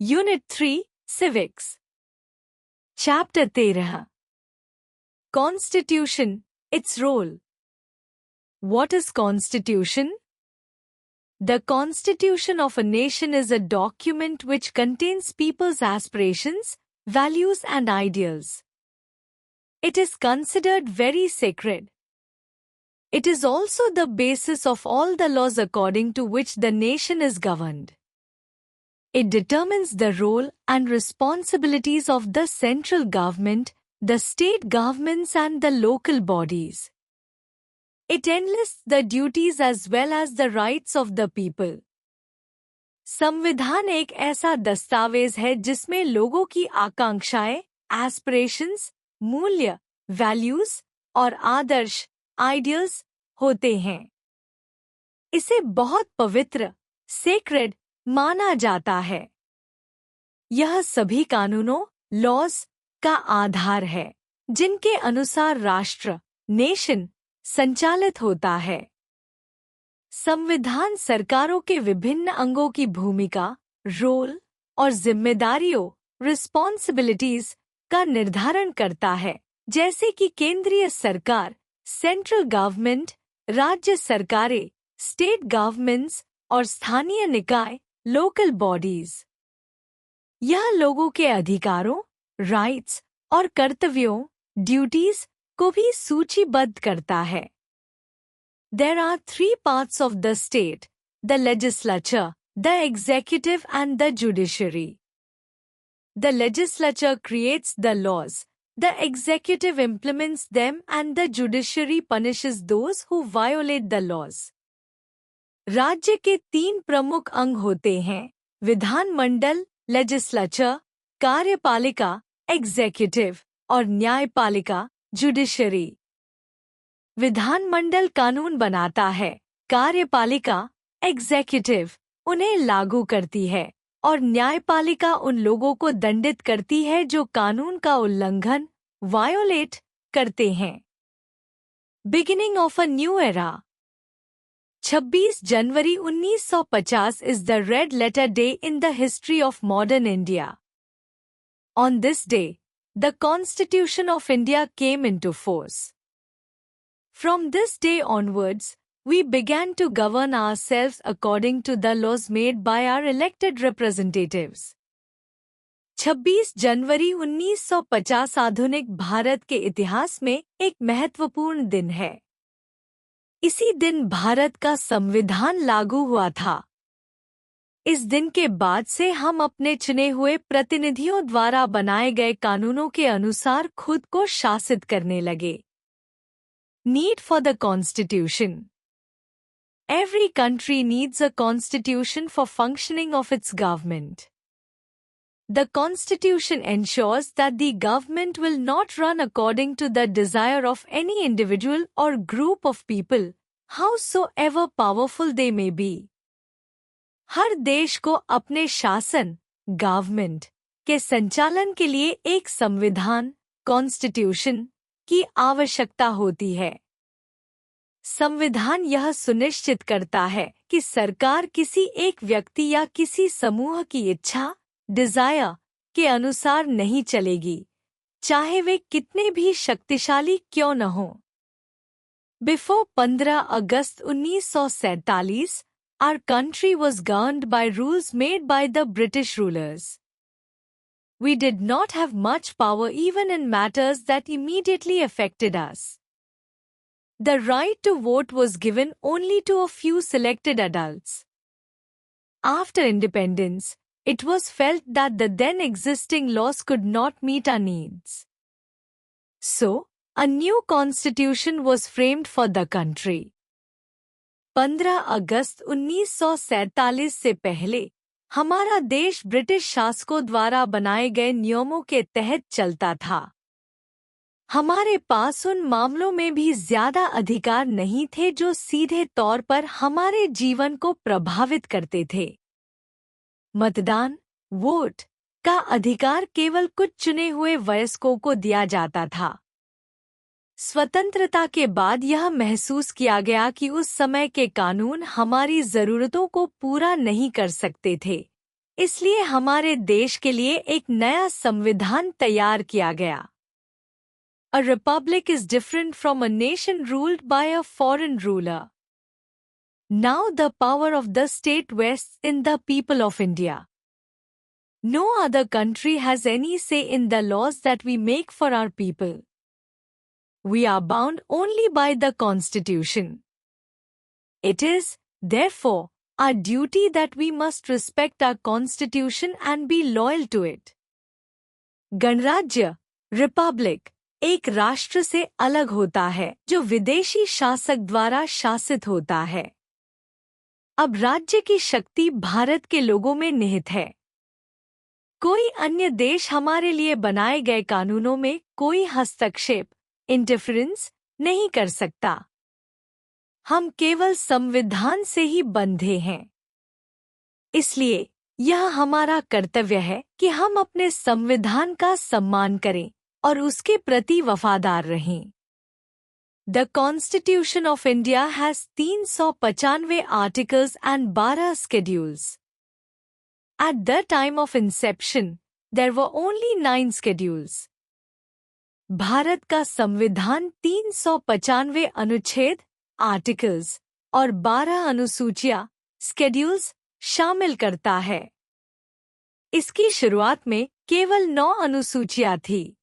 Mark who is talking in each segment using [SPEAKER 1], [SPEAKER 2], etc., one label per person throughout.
[SPEAKER 1] Unit 3, Civics. Chapter 13. Constitution, its role. What is Constitution? The Constitution of a nation is a document which contains people's aspirations, values and ideals. It is considered very sacred. It is also the basis of all the laws according to which the nation is governed. It determines the role and responsibilities of the central government, the state governments and the local bodies. It enlists the duties as well as the rights of the people. संविधान एक ऐसा दस्तावेज है जिसमें लोगों की आकांक्षाएं, aspirations, मूल्य, वैल्यूज और आदर्श, आइडियल्स होते हैं। इसे बहुत पवित्र, सेक्रेड माना जाता है। यह सभी कानूनों, लॉज का आधार है, जिनके अनुसार राष्ट्र, नेशन, संचालित होता है। संविधान सरकारों के विभिन्न अंगों की भूमिका, रोल और जिम्मेदारियों, रिस्पॉन्सिबिलिटीज का निर्धारण करता है, जैसे कि केंद्रीय सरकार, सेंट्रल गवर्नमेंट, राज्य सरकारें, स्टेट गवर्नमेंट्स और स्थानीय निकाय, लोकल बॉडीज। यह लोगों के अधिकारों, राइट्स और कर्तव्यों, ड्यूटीज को भी सूचीबद्ध करता है। There are three parts of the state: the legislature, the executive and the judiciary. The legislature creates the laws, the executive implements them and the judiciary punishes those who violate the laws. राज्य के तीन प्रमुख अंग होते हैं: विधानमंडल, legislature, कार्यपालिका, executive और न्यायपालिका, जुडिशरी। विधानमंडल कानून बनाता है, कार्यपालिका, एग्जीक्यूटिव उन्हें लागू करती है और न्यायपालिका उन लोगों को दंडित करती है जो कानून का उल्लंघन, वायोलेट करते हैं। Beginning of a new era. 26 January 1950 is the red letter day in the history of modern India. On this day, the Constitution of India came into force. From this day onwards, we began to govern ourselves according to the laws made by our elected representatives. 26 जनवरी 1950 आधुनिक भारत के इतिहास में एक महत्वपूर्ण दिन है। इसी दिन भारत का संविधान लागू हुआ था। इस दिन के बाद से हम अपने चुने हुए प्रतिनिधियों द्वारा बनाए गए कानूनों के अनुसार खुद को शासित करने लगे। Need for the Constitution. Every country needs a constitution for functioning of its government. The Constitution ensures that the government will not run according to the desire of any individual or group of people, howsoever powerful they may be. हर देश को अपने शासन, government के संचालन के लिए एक संविधान, कॉन्स्टिट्यूशन की आवश्यकता होती है। संविधान यह सुनिश्चित करता है कि सरकार किसी एक व्यक्ति या किसी समूह की इच्छा, डिजायर के अनुसार नहीं चलेगी, चाहे वे कितने भी शक्तिशाली क्यों न हों। Before 15 August 1947, our country was governed by rules made by the British rulers. We did not have much power even in matters that immediately affected us. The right to vote was given only to a few selected adults. After independence, it was felt that the then existing laws could not meet our needs. So, a new constitution was framed for the country. 15 अगस्त 1947 से पहले हमारा देश British शासकों द्वारा बनाए गए नियमों के तहत चलता था। हमारे पास उन मामलों में भी ज्यादा अधिकार नहीं थे जो सीधे तौर पर हमारे जीवन को प्रभावित करते थे। मतदान, वोट का अधिकार केवल कुछ चुने हुए वयस्कों को दिया जाता था। स्वतंत्रता के बाद यह महसूस किया गया कि उस समय के कानून हमारी जरूरतों को पूरा नहीं कर सकते थे, इसलिए हमारे देश के लिए एक नया संविधान तैयार किया गया। A republic is different from a nation ruled by a foreign ruler. Now the power of the state rests in the people of India. No other country has any say in the laws that we make for our people. We are bound only by the Constitution. It is, therefore, our duty that we must respect our Constitution and be loyal to it. गणराज्य, Republic, एक राष्ट्र से अलग होता है जो विदेशी शासक द्वारा शासित होता है। अब राज्य की शक्ति भारत के लोगों में निहित है। कोई अन्य देश हमारे लिए बनाए गए कानूनों में कोई हस्तक्षेप, इंटरफेरेंस नहीं कर सकता। हम केवल संविधान से ही बंधे हैं। इसलिए यह हमारा कर्तव्य है कि हम अपने संविधान का सम्मान करें और उसके प्रति वफादार रहें। The Constitution of India has 395 articles and 12 schedules. At the time of inception, there were only 9 schedules. Bharat का संविधान 395 अनुच्छेद, आर्टिकल्स और 12 अनुसूचियां, स्केड्यूल्स शामिल करता है। इसकी शुरुआत में केवल 9 अनुसूचियां थी।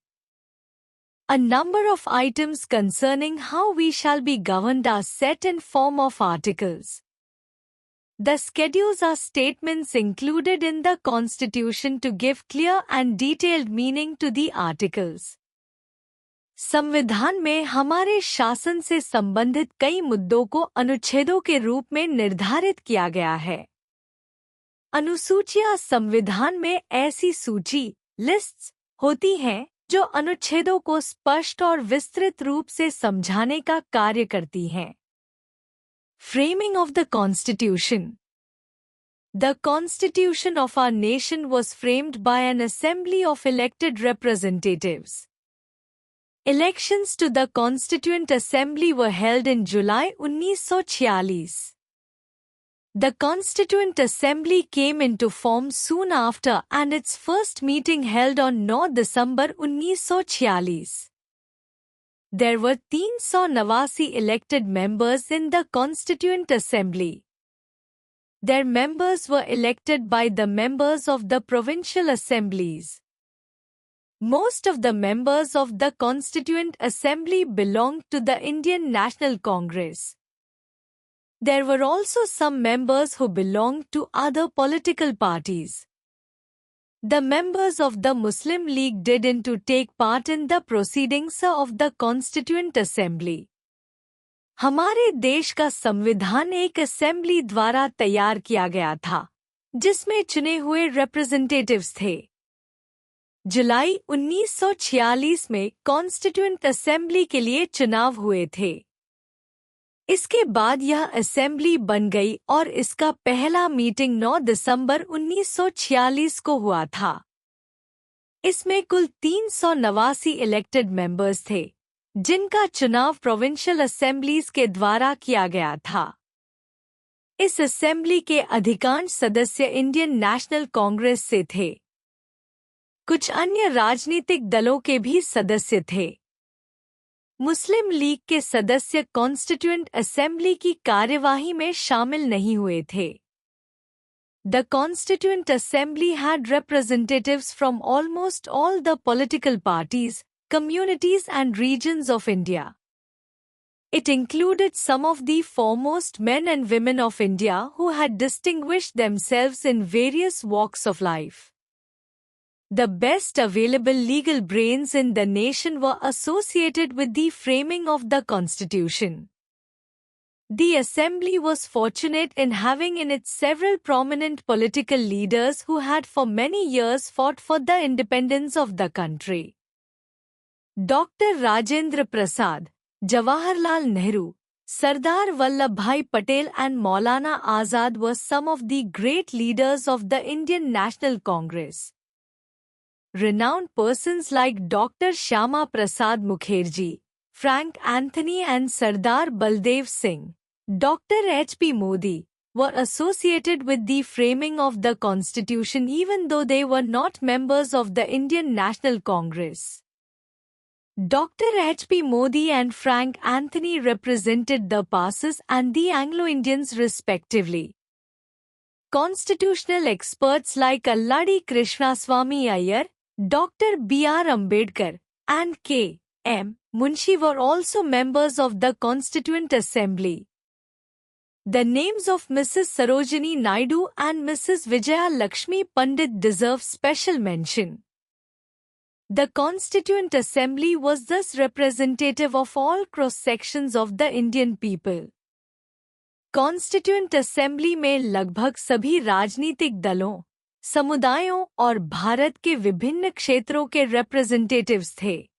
[SPEAKER 1] A number of items concerning how we shall be governed are set in form of articles. The schedules are statements included in the Constitution to give clear and detailed meaning to the articles. संविधान में हमारे शासन से संबंधित कई मुद्दों को अनुच्छेदों के रूप में निर्धारित किया गया है। अनुसूचियां संविधान में ऐसी सूची, लिस्ट्स होती हैं जो अनुच्छेदों को स्पष्ट और विस्तृत रूप से समझाने का कार्य करती हैं। Framing of the Constitution. The Constitution of our nation was framed by an assembly of elected representatives. Elections to the Constituent Assembly were held in July 1946. The Constituent Assembly came into form soon after and its first meeting held on 9 December 1946. There were 389 elected members in the Constituent Assembly. Their members were elected by the members of the provincial assemblies. Most of the members of the Constituent Assembly belonged to the Indian National Congress. There were also some members who belonged to other political parties. The members of the Muslim League didn't take part in the proceedings of the Constituent Assembly. हमारे देश का संविधान एक assembly द्वारा तैयार किया गया था, जिसमें चुने हुए रिप्रेजेंटेटिव्स थे। जुलाई 1946 में कॉन्स्टिट्यूएंट असेंबली के लिए चुनाव हुए थे। इसके बाद यह असेंबली बन गई और इसका पहला मीटिंग 9 दिसंबर 1946 को हुआ था। इसमें कुल 389 इलेक्टेड मेंबर्स थे, जिनका चुनाव प्रोविंशियल असेंबलीज के द्वारा किया गया था। इस असेंबली के अधिकांश सदस्य इंडियन नेशनल कांग्रेस से थे। कुछ अन्य राजनीतिक दलों के भी सदस्य थे। मुस्लिम लीग के सदस्य कॉन्स्टिट्यूएंट असेंबली की कार्यवाही में शामिल नहीं हुए थे। The Constituent Assembly had representatives from almost all the political parties, communities and regions of India. It included some of the foremost men and women of India who had distinguished themselves in various walks of life. The best available legal brains in the nation were associated with the framing of the Constitution. The Assembly was fortunate in having in it several prominent political leaders who had for many years fought for the independence of the country. Dr. Rajendra Prasad, Jawaharlal Nehru, Sardar Vallabhbhai Patel and Maulana Azad were some of the great leaders of the Indian National Congress. Renowned persons like Dr. Shyama Prasad Mukherjee, Frank Anthony and Sardar Baldev Singh, Dr. H.P. Modi, were associated with the framing of the Constitution even though they were not members of the Indian National Congress. Dr. H.P. Modi and Frank Anthony represented the Parsis and the Anglo-Indians respectively. Constitutional experts like Alladi Krishnaswamy Iyer, Dr. B.R. Ambedkar, and K.M. Munshi were also members of the Constituent Assembly. The names of Mrs. Sarojini Naidu and Mrs. Vijaya Lakshmi Pandit deserve special mention. The Constituent Assembly was thus representative of all cross-sections of the Indian people. Constituent assembly में लगभग सभी राजनीतिक दलों, समुदायों और भारत के विभिन्न क्षेत्रों के रिप्रेजेंटेटिव्स थे।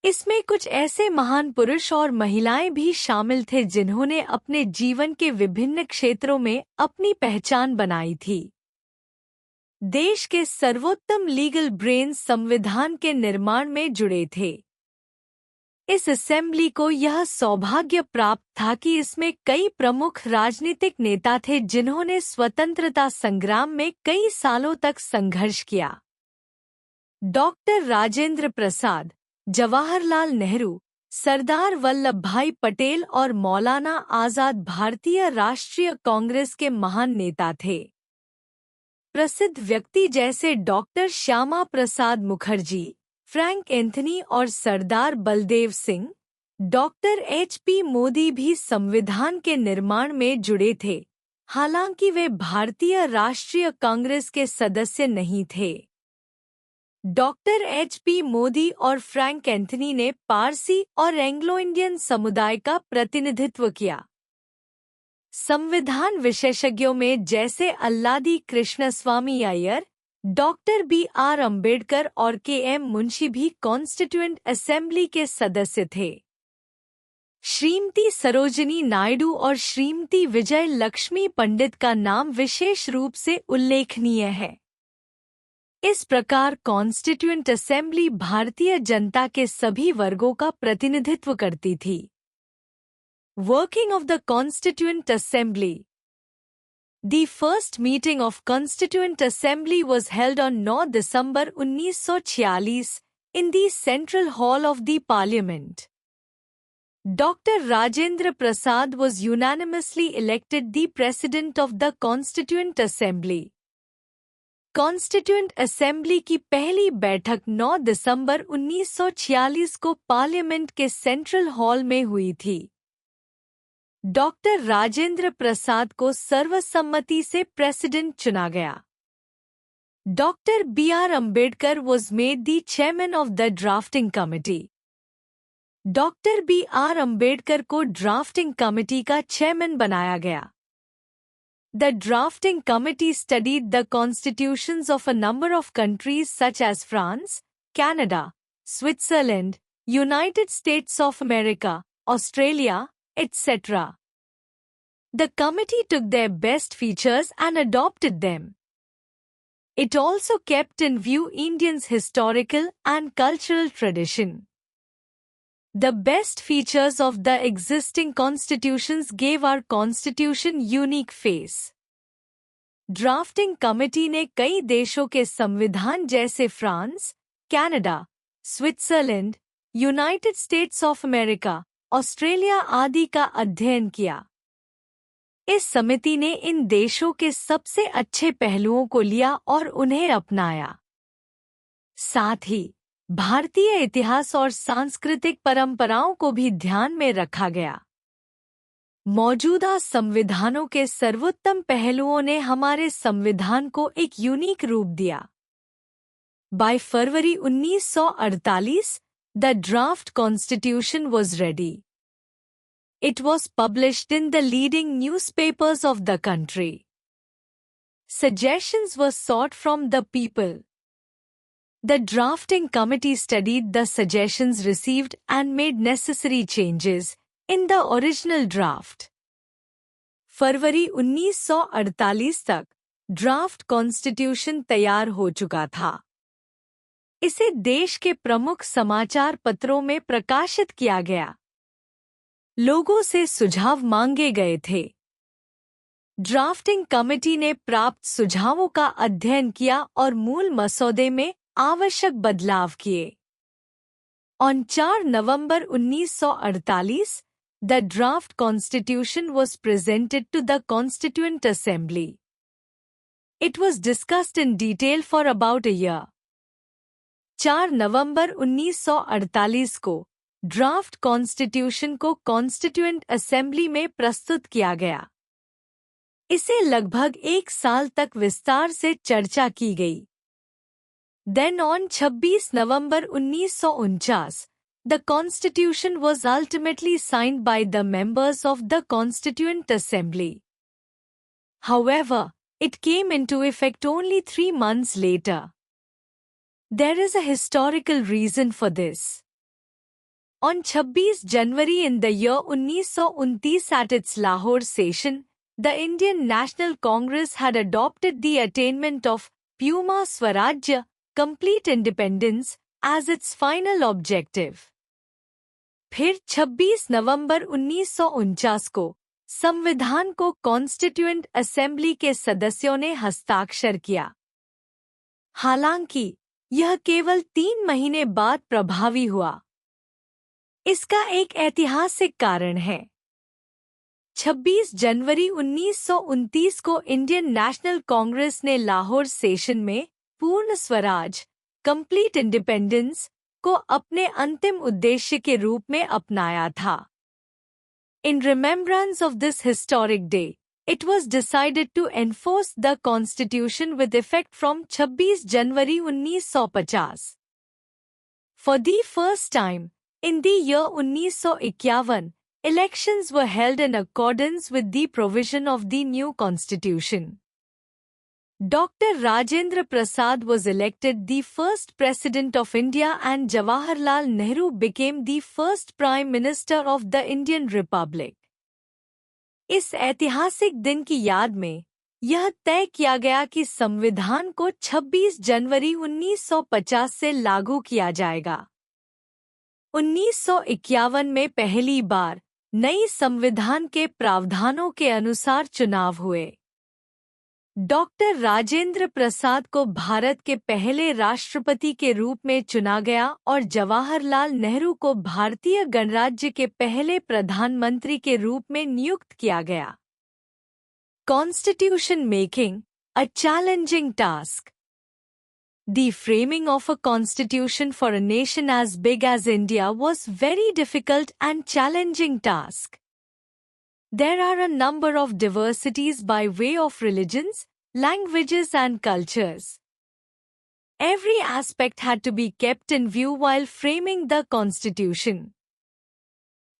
[SPEAKER 1] इसमें कुछ ऐसे महान पुरुष और महिलाएं भी शामिल थे जिन्होंने अपने जीवन के विभिन्न क्षेत्रों में अपनी पहचान बनाई थी। देश के सर्वोत्तम लीगल ब्रेन्स संविधान के निर्माण में जुड़े थे। इस असेंबली को यह सौभाग्य प्राप्त था कि इसमें कई प्रमुख राजनीतिक नेता थे जिन्होंने स्वतंत्रता संग्राम में कई सालों तक संघर्ष किया। डॉक्टर राजेंद्र प्रसाद, जवाहरलाल नेहरू, सरदार वल्लभ भाई पटेल और मौलाना आजाद भारतीय राष्ट्रीय कांग्रेस के महान नेता थे। प्रसिद्ध व्यक्ति जैसे doctor Shyama Prasad Mukherjee, Frank Anthony और सरदार बलदेव सिंह, डॉक्टर H.P. मोदी भी संविधान के निर्माण में जुड़े थे, हालांकि वे भारतीय राष्ट्रीय कांग्रेस के सदस्य नहीं थे। Doctor H.P. मोदी और फ्रैंक एंथनी ने पारसी और एंग्लो इंडियन समुदाय का प्रतिनिधित्व किया। संविधान विशेषज्ञों में जैसे अल्लादी कृष्णस्वामी अय्यर, डॉक्टर B.R. अम्बेडकर और K.M. मुंशी भी कॉन्स्टिट्यूएंट असेंबली के सदस्य थे। श्रीमती सरोजिनी नायडू और श्रीमती विजय लक्ष्मी पंडित का नाम विशेष रूप से उल्लेखनीय है। इस प्रकार कॉन्स्टिट्यूएंट असेंबली भारतीय जनता के सभी वर्गों का प्रतिनिधित्व करती थी। Working of the constituent assembly. The first meeting of Constituent Assembly was held on 9 December 1946 in the Central Hall of the Parliament. Dr. Rajendra Prasad was unanimously elected the President of the Constituent Assembly. Constituent Assembly की पहली बैठक 9 दिसंबर 1946 को parliament के central hall में हुई थी। Doctor Rajendra Prasad को सर्वसम्मति से प्रेसिडेंट चुना गया। Doctor B.R. Ambedkar was made the chairman of the drafting committee. Doctor B.R. Ambedkar को ड्राफ्टिंग कमेटी का चेयरमैन बनाया गया। The drafting committee studied the constitutions of a number of countries such as France, Canada, Switzerland, United States of America, Australia, etc. The committee took their best features and adopted them. It also kept in view Indians' historical and cultural tradition. The best features of the existing constitutions gave our constitution unique face. Drafting committee ने कई देशों के संविधान जैसे France, Canada, Switzerland, United states of America, Australia आदि का अध्ययन किया। इस समिति ने इन देशों के सबसे अच्छे पहलुओं को लिया और उन्हें अपनाया। साथ ही भारतीय इतिहास और सांस्कृतिक परंपराओं को भी ध्यान में रखा गया। मौजूदा संविधानों के सर्वोत्तम पहलुओं ने हमारे संविधान को एक यूनिक रूप दिया। By February 1948, the draft constitution was ready. It was published in the leading newspapers of the country. Suggestions were sought from the people. The drafting committee studied the suggestions received and made necessary changes in the original draft. फरवरी 1948 तक draft constitution तैयार हो चुका था। इसे देश के प्रमुख समाचार पत्रों में प्रकाशित किया गया। लोगों से सुझाव मांगे गए थे। ड्राफ्टिंग कमेटी ने प्राप्त सुझावों का अध्ययन किया और मूल मसौदे में आवश्यक बदलाव किए। On 4 November 1948, the draft constitution was presented to the Constituent Assembly. It was discussed in detail for about a year. 4 नवंबर 1948 को ड्राफ्ट कॉन्स्टिट्यूशन को कॉन्स्टिट्यूएंट असेंबली में प्रस्तुत किया गया। इसे लगभग 1 साल तक विस्तार से चर्चा की गई। Then on 26 November 1949, the constitution was ultimately signed by the members of the Constituent Assembly. However, it came into effect only 3 months later. There is a historical reason for this. On 26 January in the year 1929 at its Lahore session, the Indian National Congress had adopted the attainment of Puma Swarajya, complete independence, as its final objective. फिर 26 नवंबर 1949 को संविधान को constituent assembly के सदस्यों ने हस्ताक्षर किया। हालांकि यह केवल 3 महीने बाद प्रभावी हुआ। इसका एक ऐतिहासिक कारण है। 26 जनवरी 1929 को इंडियन नेशनल कांग्रेस ने लाहौर सेशन में पूर्ण स्वराज, कंप्लीट इंडिपेंडेंस को अपने अंतिम उद्देश्य के रूप में अपनाया था। In remembrance of this historic day, it was decided to enforce the Constitution with effect from 26 January 1950. For the first time, in the year 1951, elections were held in accordance with the provision of the new Constitution. Dr. Rajendra Prasad was elected the first President of India and Jawaharlal Nehru became the first Prime Minister of the Indian Republic. इस ऐतिहासिक दिन की याद में यह तय किया गया कि संविधान को 26 जनवरी 1950 से लागू किया जाएगा। 1951 में पहली बार नई संविधान के प्रावधानों के अनुसार चुनाव हुए। डॉक्टर राजेंद्र प्रसाद को भारत के पहले राष्ट्रपति के रूप में चुना गया और जवाहरलाल नेहरू को भारतीय गणराज्य के पहले प्रधानमंत्री के रूप में नियुक्त किया गया। Constitution making, a challenging task. The framing of a constitution for a nation as big as India was very difficult and challenging task. There are a number of diversities by way of religions, languages and cultures. Every aspect had to be kept in view while framing the constitution.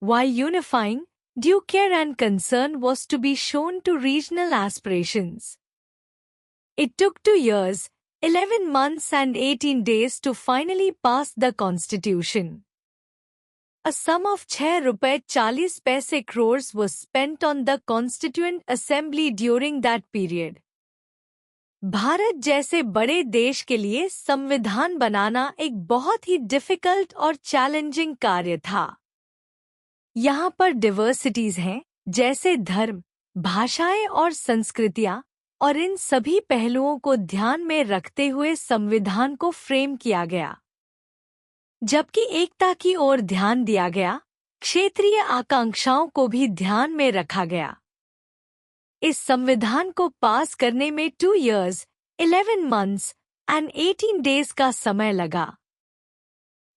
[SPEAKER 1] While unifying, due care and concern was to be shown to regional aspirations. It took 2 years, 11 months and 18 days to finally pass the constitution. A sum of 6 रुपए 40 पैसे crores was spent on the Constituent Assembly during that period. Bharat जैसे बड़े देश के लिए संविधान बनाना एक बहुत ही डिफिकल्ट और चैलेंजिंग कार्य था। यहाँ पर डिवर्सिटीज हैं, जैसे धर्म, भाषाएं और संस्कृतियाँ, और इन सभी पहलुओं को ध्यान में रखते हुए संविधान को फ्रेम किया गया। जबकि एकता की ओर ध्यान दिया गया, क्षेत्रीय आकांक्षाओं को भी ध्यान में रखा गया। इस संविधान को पास करने में 2 years, 11 months and 18 days का समय लगा।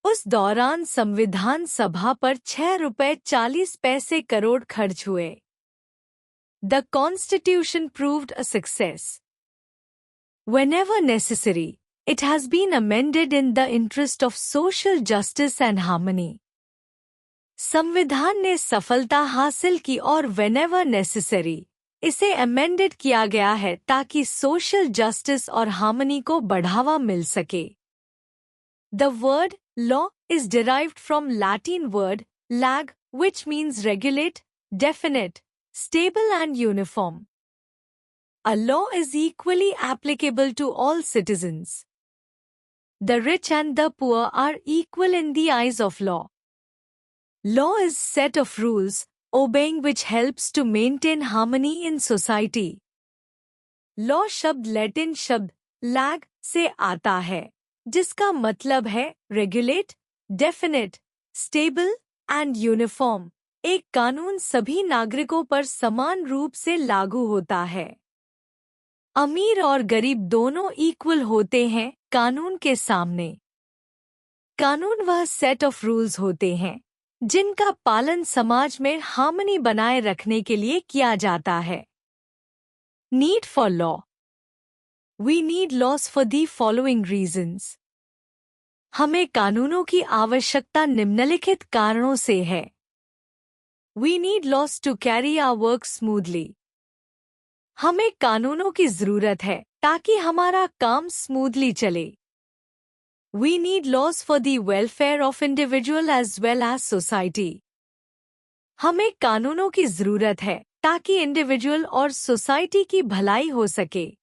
[SPEAKER 1] उस दौरान संविधान सभा पर 6 रुपए 40 पैसे करोड़ खर्च हुए। The Constitution proved a success. Whenever necessary, it has been amended in the interest of social justice and harmony. संविधान ने सफलता हासिल की और whenever necessary, इसे amended किया गया है ताकि social justice और harmony को बढ़ावा मिल सके। The word law is derived from Latin word lag, which means regulate, definite, stable and uniform. A law is equally applicable to all citizens. The rich and the poor are equal in the eyes of law. Law is a set of rules obeying which helps to maintain harmony in society. Law शब्द Latin शब्द lag से आता है, जिसका मतलब है regulate, definite, stable and uniform. एक कानून सभी नागरिकों पर समान रूप से लागू होता है। अमीर और गरीब दोनों इक्वल होते हैं कानून के सामने। कानून वह सेट ऑफ रूल्स होते हैं जिनका पालन समाज में हार्मनी बनाए रखने के लिए किया जाता है। Need for law. We need laws for the following reasons. हमें कानूनों की आवश्यकता निम्नलिखित कारणों से है। We need laws to carry our work smoothly. हमें कानूनों की जरूरत है ताकि हमारा काम स्मूथली चले। We need laws for the welfare of individual as well as society. हमें कानूनों की जरूरत है ताकि इंडिविजुअल और सोसाइटी की भलाई हो सके।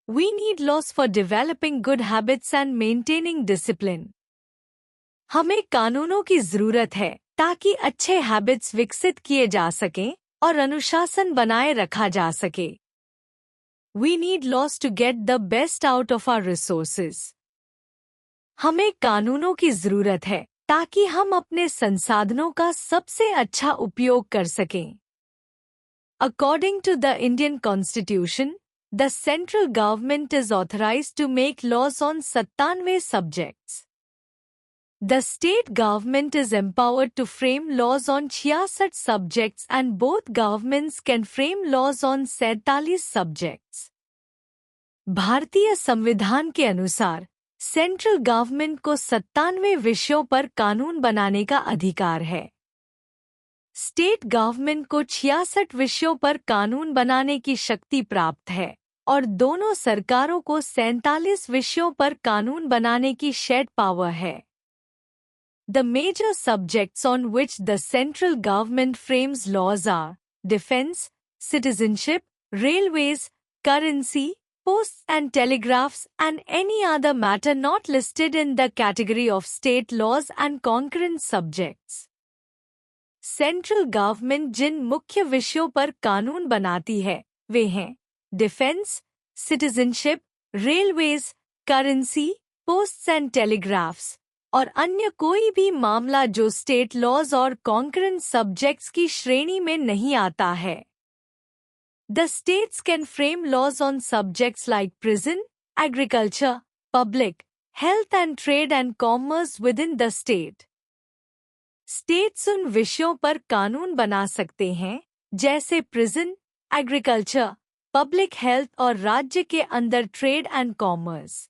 [SPEAKER 1] We need laws for developing good habits and maintaining discipline. हमें कानूनों की जरूरत है ताकि अच्छे हैबिट्स विकसित किए जा सकें और अनुशासन बनाए रखा जा सके। We need laws to get the best out of our resources. हमें कानूनों की जरूरत है ताकि हम अपने संसाधनों का सबसे अच्छा उपयोग कर सकें। According to the Indian Constitution, the central government is authorized to make laws on 97 subjects. The state government is empowered to frame laws on 66 subjects and both governments can frame laws on 47 subjects. भारतीय संविधान के अनुसार central government को 97 विषयों पर कानून बनाने का अधिकार है। स्टेट गवर्नमेंट को 66 विषयों पर कानून बनाने की शक्ति प्राप्त है और दोनों सरकारों को 47 विषयों पर कानून बनाने की शेड पावर है। The major subjects on which the central government frames laws are defense, citizenship, railways, currency, posts and telegraphs and any other matter not listed in the category of state laws and concurrent subjects. Central government जिन मुख्य विषयों पर कानून बनाती है वे हैं defence, citizenship, railways, currency, posts and telegraphs और अन्य कोई भी मामला जो स्टेट लॉज और कॉन्करेंट सब्जेक्ट्स की श्रेणी में नहीं आता है। The states can frame laws on subjects like prison, agriculture, public, health and trade and commerce within the state. States उन विषयों पर कानून बना सकते हैं जैसे प्रिजन, एग्रीकल्चर, पब्लिक हेल्थ और राज्य के अंदर trade and commerce.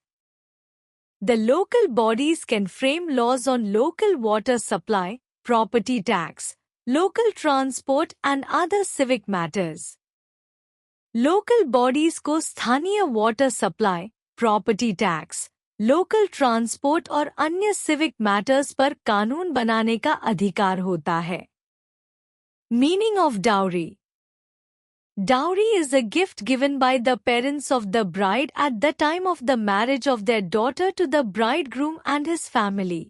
[SPEAKER 1] The local bodies can frame laws on local water supply, property tax, local transport and other civic matters. Local bodies को स्थानीय water supply, property tax, local transport और अन्य civic matters पर कानून बनाने का अधिकार होता है। Meaning of dowry. Dowry is a gift given by the parents of the bride at the time of the marriage of their daughter to the bridegroom and his family.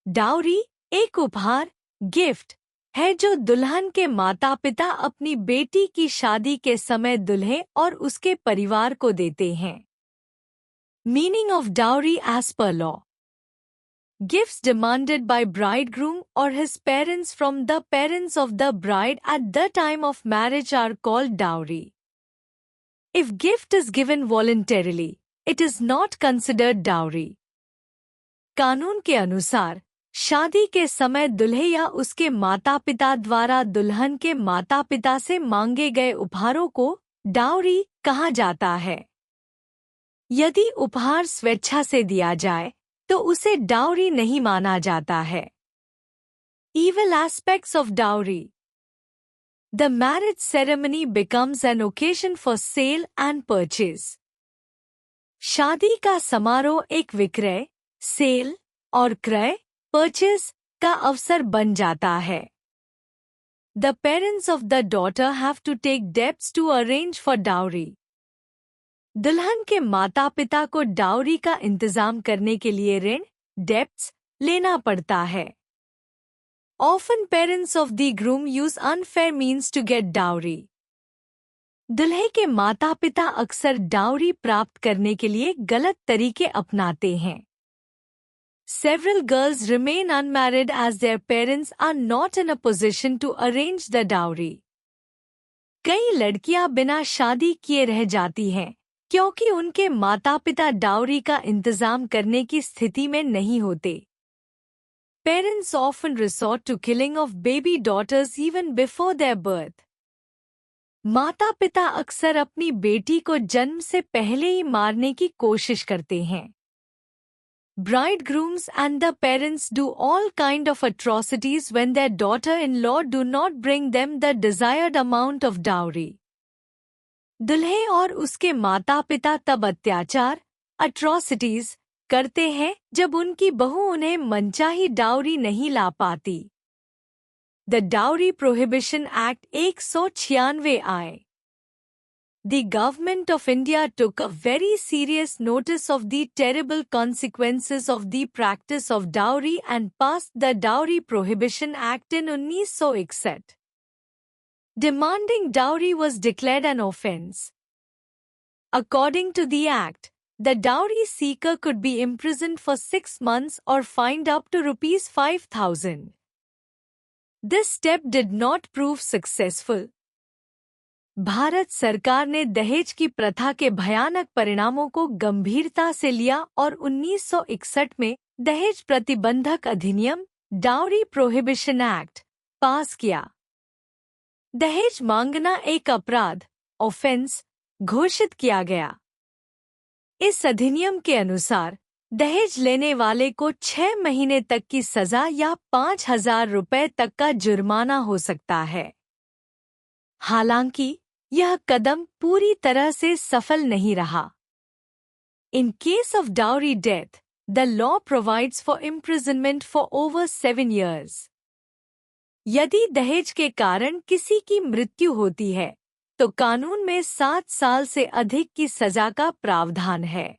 [SPEAKER 1] Dowry एक उपहार, gift है जो दुल्हन के माता पिता अपनी बेटी की शादी के समय दुल्हे और उसके परिवार को देते हैं। Meaning of dowry as per law. Gifts demanded by bridegroom or his parents from the parents of the bride at the time of marriage are called dowry. If gift is given voluntarily, it is not considered dowry. कानून के अनुसार शादी के समय दुल्हे या उसके माता-पिता द्वारा दुल्हन के माता-पिता से मांगे गए उपहारों को डाउरी कहा जाता है। यदि उपहार स्वेच्छा से दिया जाए तो उसे डाउरी नहीं माना जाता है। Evil aspects of dowry. The marriage ceremony becomes an occasion for sale and purchase. शादी का समारोह एक विक्रय, सेल और क्रय, परचेज का अवसर बन जाता है। The parents of the daughter have to take debts to arrange for dowry. दुल्हन के माता पिता को डाउरी का इंतजाम करने के लिए ऋण, डेब्ट्स लेना पड़ता है। Often parents of the groom use unfair means to get dowry. दुल्हे के माता पिता अक्सर डाउरी प्राप्त करने के लिए गलत तरीके अपनाते हैं. Several girls remain unmarried as their parents are not in a position to arrange the dowry. कई लड़कियां बिना शादी किए रह जाती हैं क्योंकि उनके माता पिता डाउरी का इंतजाम करने की स्थिति में नहीं होते. Parents often resort to killing of baby daughters even before their birth. माता पिता अक्सर अपनी बेटी को जन्म से पहले ही मारने की कोशिश करते हैं. Bridegrooms and the parents do all kind of atrocities when their daughter-in-law do not bring them the desired amount of dowry. दुल्हे और उसके माता पिता तब अत्याचार, atrocities, करते हैं जब उनकी बहू उन्हें मनचाही डाउरी नहीं ला पाती. The Dowry Prohibition Act 196 I. The Government of India took a very serious notice of the terrible consequences of the practice of dowry and passed the Dowry Prohibition Act in 1961. Demanding dowry was declared an offence. According to the Act, the dowry seeker could be imprisoned for 6 months or fined up to Rs 5,000. This step did not prove successful. Bharat सरकार ने दहेज की प्रथा के भयानक परिणामों को गंभीरता से लिया और 1961 में दहेज प्रतिबंधक अधिनियम डाउरी प्रोहिबिशन एक्ट पास किया. दहेज मांगना एक अपराध ऑफेंस घोषित किया गया. इस अधिनियम के अनुसार दहेज लेने वाले को 6 महीने तक की सजा या 5,000 रुपए तक का जुर्माना हो सकता है. हालांकि यह कदम पूरी तरह से सफल नहीं रहा. In case of dowry death, the law provides for imprisonment for over 7 years. यदि दहेज के कारण किसी की मृत्यु होती है, तो कानून में 7 साल से अधिक की सजा का प्रावधान है.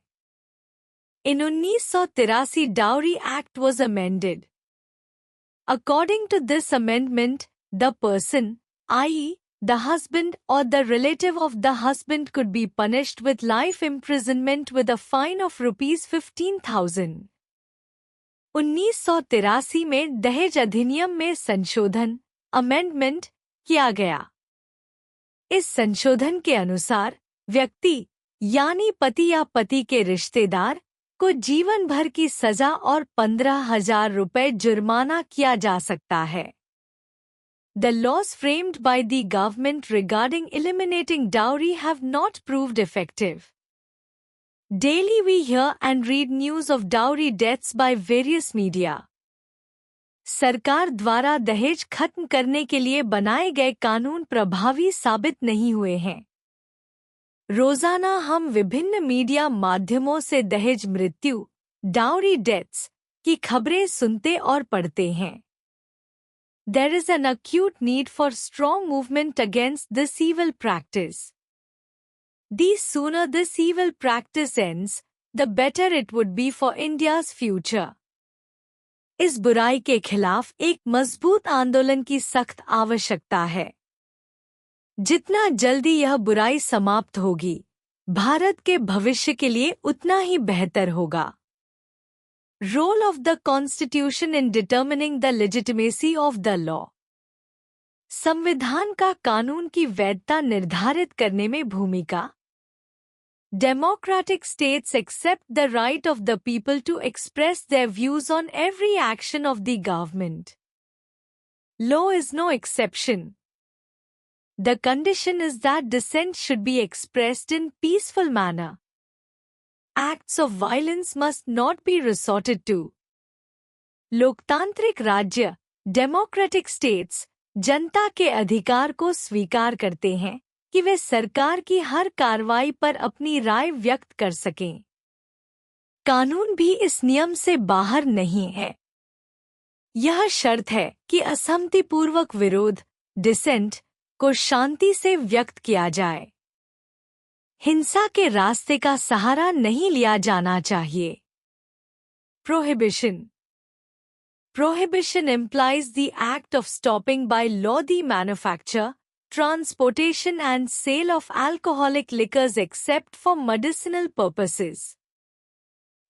[SPEAKER 1] In 1983, Dowry Act was amended. According to this amendment, the person, i.e., the husband or the relative of the husband could be punished with life imprisonment with a fine of Rs 15,000. 1983 में दहेज अधिनियम में संशोधन, amendment, किया गया. इस संशोधन के अनुसार व्यक्ति यानी पति या पति के रिश्तेदार को जीवन भर की सजा और 15,000 रुपए जुर्माना किया जा सकता है. The laws framed by the government regarding eliminating dowry have not proved effective. Daily we hear and read news of dowry deaths by various media. सरकार द्वारा दहेज खत्म करने के लिए बनाए गए कानून प्रभावी साबित नहीं हुए हैं. रोजाना हम विभिन्न मीडिया माध्यमों से दहेज मृत्यु, डाउरी डेथ्स की खबरें सुनते और पढ़ते हैं. There is an acute need for strong movement against this evil practice. The sooner this evil practice ends, the better it would be for India's future. इस बुराई के खिलाफ एक मजबूत आंदोलन की सख्त आवश्यकता है. जितना जल्दी यह बुराई समाप्त होगी, भारत के भविष्य के लिए उतना ही बेहतर होगा. Role of the Constitution in determining the legitimacy of the law. संविधान का कानून की वैधता निर्धारित करने में भूमिका. Democratic states accept the right of the people to express their views on every action of the government. Law is no exception. The condition is that dissent should be expressed in peaceful manner. Acts of violence must not be resorted to. लोकतांत्रिक राज्य, democratic states, जनता के अधिकार को स्वीकार करते हैं कि वे सरकार की हर कार्रवाई पर अपनी राय व्यक्त कर सकें. कानून भी इस नियम से बाहर नहीं है. यह शर्त है कि असहमतिपूर्वक विरोध, डिसेंट, को शांति से व्यक्त किया जाए. हिंसा के रास्ते का सहारा नहीं लिया जाना चाहिए. Prohibition. Prohibition implies the act of stopping by law the manufacture, transportation and sale of alcoholic liquors except for medicinal purposes.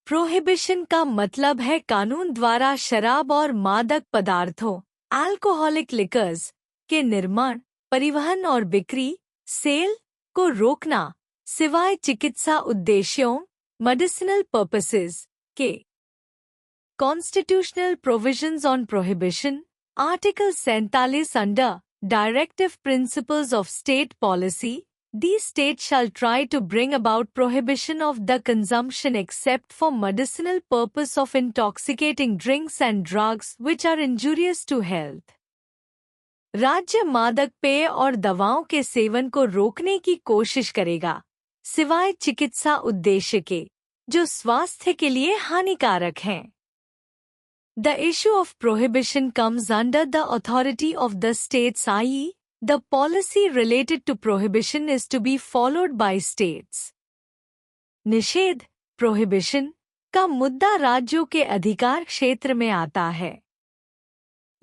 [SPEAKER 1] Prohibition का मतलब है कानून द्वारा शराब और मादक पदार्थों, अल्कोहलिक लिकर्स के निर्माण, परिवहन और बिक्री, सेल को रोकना, सिवाय चिकित्सा उद्देश्यों, मेडिसिनल पर्पसेस के। Constitutional provisions on prohibition, Article 47 under Directive Principles of State Policy, the state shall try to bring about prohibition of the consumption except for medicinal purpose of intoxicating drinks and drugs which are injurious to health. राज्य मादक पेय और दवाओं के seven को रोकने की कोशिश करेगा, सिवाय चिकित्सा उद्देश्य के, जो स्वास्थ्य के लिए हानिकारक हैं। The issue of prohibition comes under the authority of the states, i.e., the policy related to prohibition is to be followed by states. निषेध, prohibition, का मुद्दा राज्यों के अधिकार क्षेत्र में आता है।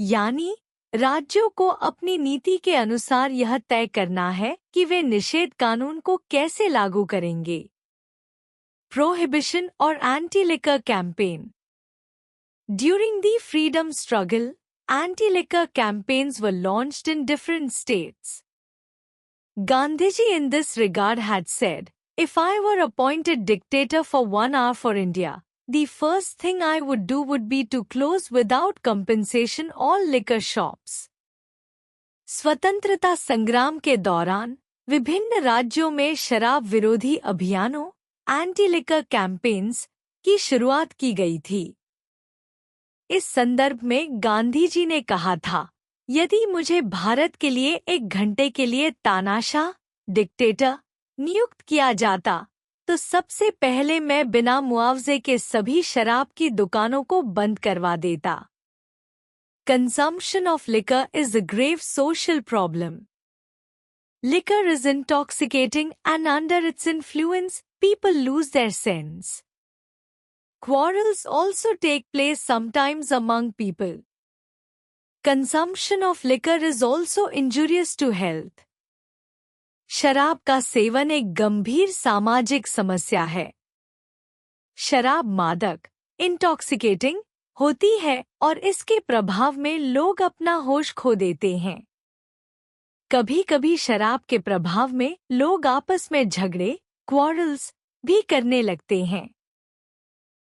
[SPEAKER 1] यानी, राज्यों को अपनी नीति के अनुसार यह तय करना है कि वे निषेध कानून को कैसे लागू करेंगे। Prohibition और anti-liquor campaign. During the freedom struggle, anti-liquor campaigns were launched in different states. Gandhiji in this regard had said, "If I were appointed dictator for 1 hour for India, the first thing I would do would be to close without compensation all liquor shops." स्वतंत्रता संग्राम के दौरान विभिन्न राज्यों में शराब विरोधी अभियानों, एंटी-लिकर कैंपेन्स की शुरुआत की गई थी। इस संदर्भ में गांधी जी ने कहा था, यदि मुझे भारत के लिए 1 घंटे के लिए तानाशाह, डिक्टेटर, नियुक्त किया जाता, तो सबसे पहले मैं बिना मुआवजे के सभी शराब की दुकानों को बंद करवा देता। Consumption of liquor is a grave social problem. Liquor is intoxicating and under its influence, people lose their sense. Quarrels also take place sometimes among people. Consumption of liquor is also injurious to health. शराब का seven एक गंभीर सामाजिक समस्या है। शराब मादक, intoxicating होती है और इसके प्रभाव में लोग अपना होश खो देते हैं। कभी-कभी शराब के प्रभाव में लोग आपस में झगड़े, क्वारल्स भी करने लगते हैं।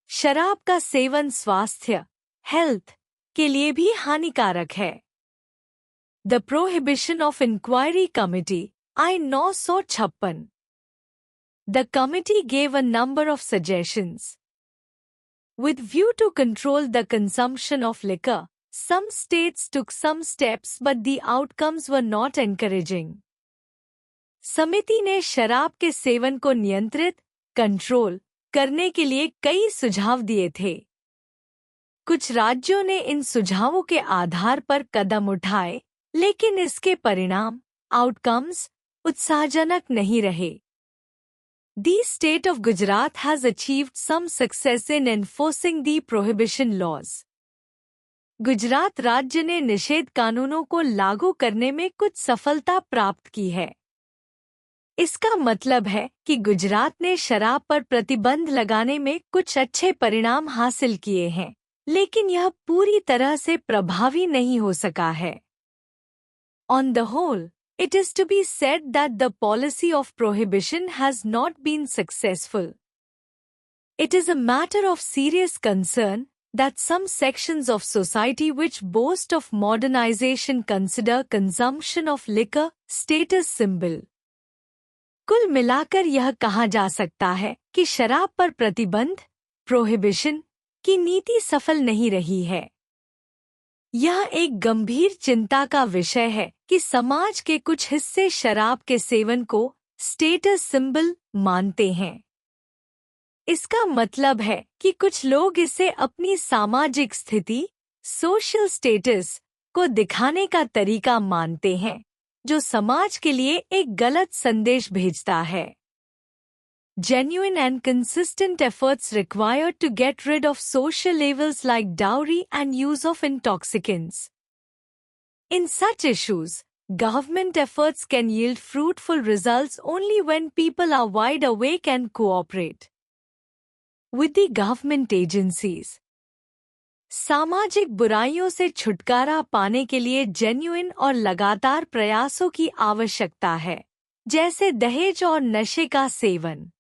[SPEAKER 1] शराब का सेवन स्वास्थ्य, हेल्थ के लिए भी हानिकारक है। The prohibition of inquiry committee, I 956. The committee gave a number of suggestions. With view to control the consumption of liquor, some states took some steps but the outcomes were not encouraging. समिति ने शराब के seven को नियंत्रित, control करने के लिए कई सुझाव दिए थे। कुछ राज्यों ने इन सुझावों के आधार पर कदम उठाए, लेकिन इसके परिणाम, आउटकम्स, उत्साहजनक नहीं रहे। The state of Gujarat has achieved some success in enforcing the prohibition laws. Gujarat राज्य ने निषेध कानूनों को लागू करने में कुछ सफलता प्राप्त की है। इसका मतलब है कि गुजरात ने शराब पर प्रतिबंध लगाने में कुछ अच्छे परिणाम हासिल किए हैं, लेकिन यह पूरी तरह से प्रभावी नहीं हो सका है। On the whole, it is to be said that the policy of prohibition has not been successful. It is a matter of serious concern that some sections of society which boast of modernization consider consumption of liquor status symbol. कुल मिलाकर यह कहा जा सकता है कि शराब पर प्रतिबंध, प्रोहिबिशन की नीति सफल नहीं रही है। यह एक गंभीर चिंता का विषय है कि समाज के कुछ हिस्से शराब के सेवन को स्टेटस सिंबल मानते हैं। इसका मतलब है कि कुछ लोग इसे अपनी सामाजिक स्थिति, सोशल स्टेटस को दिखाने का तरीका मानते हैं, जो समाज के लिए एक गलत संदेश भेजता है। genuine and consistent efforts required to get rid of social evils like dowry and use of intoxicants. In such issues, government efforts can yield fruitful results only when people are wide awake and cooperate with the government agencies. सामाजिक बुराइयों से छुटकारा पाने के लिए genuine और लगातार प्रयासों की आवश्यकता है, जैसे दहेज और नशे का सेवन।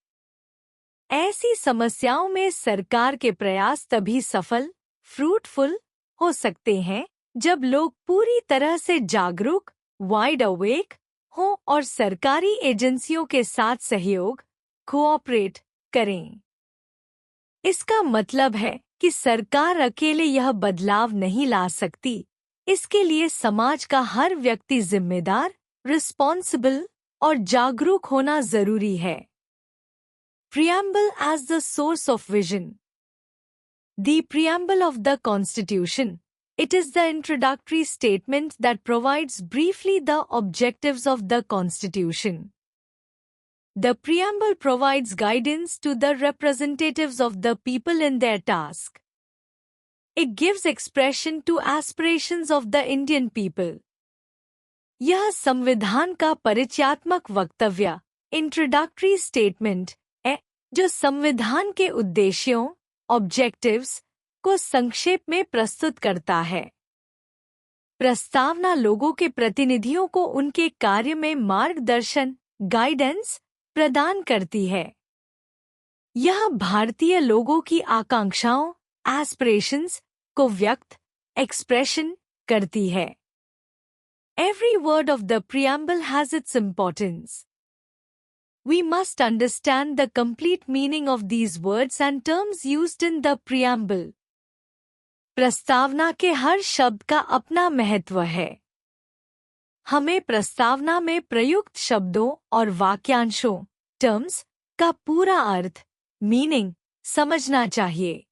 [SPEAKER 1] ऐसी समस्याओं में सरकार के प्रयास तभी सफल, फ्रूटफुल हो सकते हैं जब लोग पूरी तरह से जागरूक, वाइड अवेक हों और सरकारी एजेंसियों के साथ सहयोग, कोऑपरेट करें। इसका मतलब है कि सरकार अकेले यह बदलाव नहीं ला सकती। इसके लिए समाज का हर व्यक्ति जिम्मेदार, रिस्पॉन्सिबल और जागरूक होना जरूरी है। Preamble as the source of vision. The preamble of the Constitution. It is the introductory statement that provides briefly the objectives of the Constitution. The preamble provides guidance to the representatives of the people in their task. It gives expression to aspirations of the Indian people. यह संविधान का परिचयात्मक वक्तव्य, introductory statement, है जो संविधान के उद्देश्यों, ऑब्जेक्टिव्स को संक्षेप में प्रस्तुत करता है। प्रस्तावना लोगों के प्रतिनिधियों को उनके कार्य में मार्गदर्शन, गाइडेंस प्रदान करती है। यह भारतीय लोगों की आकांक्षाओं, एस्पिरेशंस को व्यक्त, एक्सप्रेशन करती है। Every word of the preamble has its importance. We must understand the complete meaning of these words and terms used in the preamble. प्रस्तावना के हर शब्द का अपना महत्व है। हमें प्रस्तावना में प्रयुक्त शब्दों और वाक्यांशों, टर्म्स का पूरा अर्थ, मीनिंग समझना चाहिए।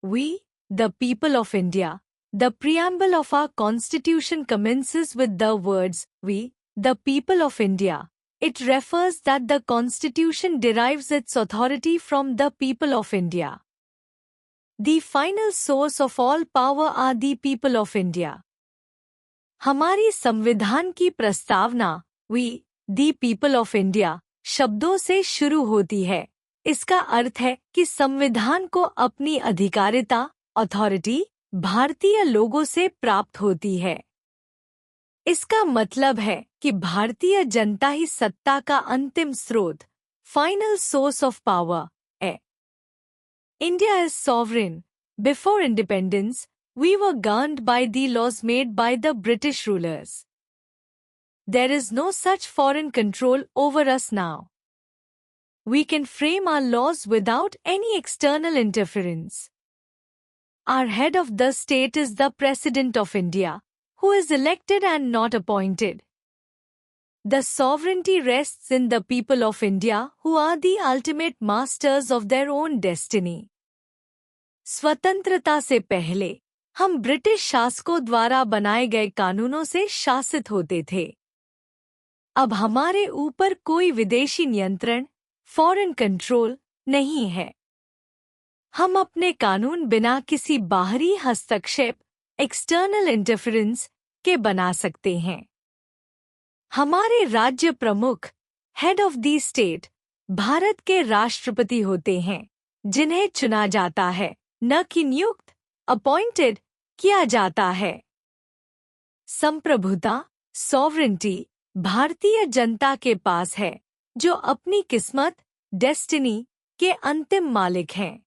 [SPEAKER 1] We, the people of India. The preamble of our Constitution commences with the words, "We, the people of India." It refers that the Constitution derives its authority from the people of India. The final source of all power are the people of India. हमारी संविधान की प्रस्तावना, "We, the people of India," शब्दों से शुरू होती है। इसका अर्थ है कि संविधान को अपनी अधिकारिता, अथॉरिटी, भारतीय लोगों से प्राप्त होती है। इसका मतलब है कि भारतीय जनता ही सत्ता का अंतिम स्रोत, फाइनल सोर्स ऑफ पावर, है। India is sovereign. Before independence, we were governed by the laws made by the British rulers. There is no such foreign control over us now. We can frame our laws without any external interference. Our head of the state is the President of India, who is elected and not appointed. The sovereignty rests in the people of India, who are the ultimate masters of their own destiny. स्वतंत्रता से पहले हम British शासकों द्वारा बनाए गए कानूनों से शासित होते थे। अब हमारे ऊपर कोई विदेशी नियंत्रण, फॉरेन कंट्रोल नहीं है। हम अपने कानून बिना किसी बाहरी हस्तक्षेप, एक्सटर्नल इंटरफेरेंस के बना सकते हैं। हमारे राज्य प्रमुख, head of the state, Bharat के राष्ट्रपति होते हैं, जिन्हें चुना जाता है, न कि नियुक्त, अपॉइंटेड किया जाता है। संप्रभुता, सॉवरेंटी भारतीय जनता के पास है, जो अपनी किस्मत, डेस्टिनी के अंतिम मालिक हैं।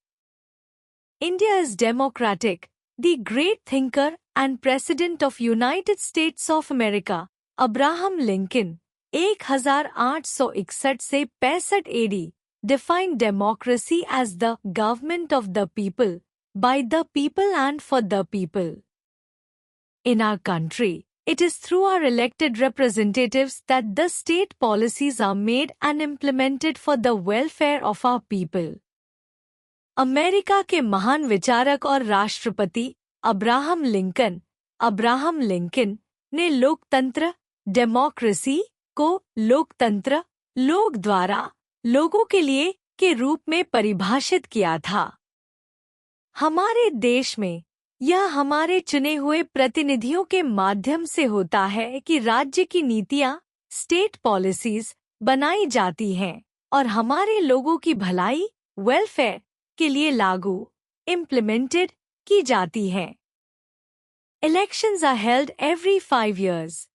[SPEAKER 1] India is democratic. The great thinker and President of United States of America, Abraham Lincoln, 1861 से 65 AD, defined democracy as the government of the people, by the people and for the people. In our country, it is through our elected representatives that the state policies are made and implemented for the welfare of our people. America के महान विचारक और राष्ट्रपति Abraham Lincoln ने लोकतंत्र, democracy को लोकतंत्र, लोग द्वारा, लोगों के लिए के रूप में परिभाषित किया था। हमारे देश में यह हमारे चुने हुए प्रतिनिधियों के माध्यम से होता है कि राज्य की नीतियां, स्टेट पॉलिसीज बनाई जाती हैं और हमारे लोगों की भलाई, वेलफेयर के लिए लागू, इम्प्लीमेंटेड की जाती हैं। Elections are held every 5 years.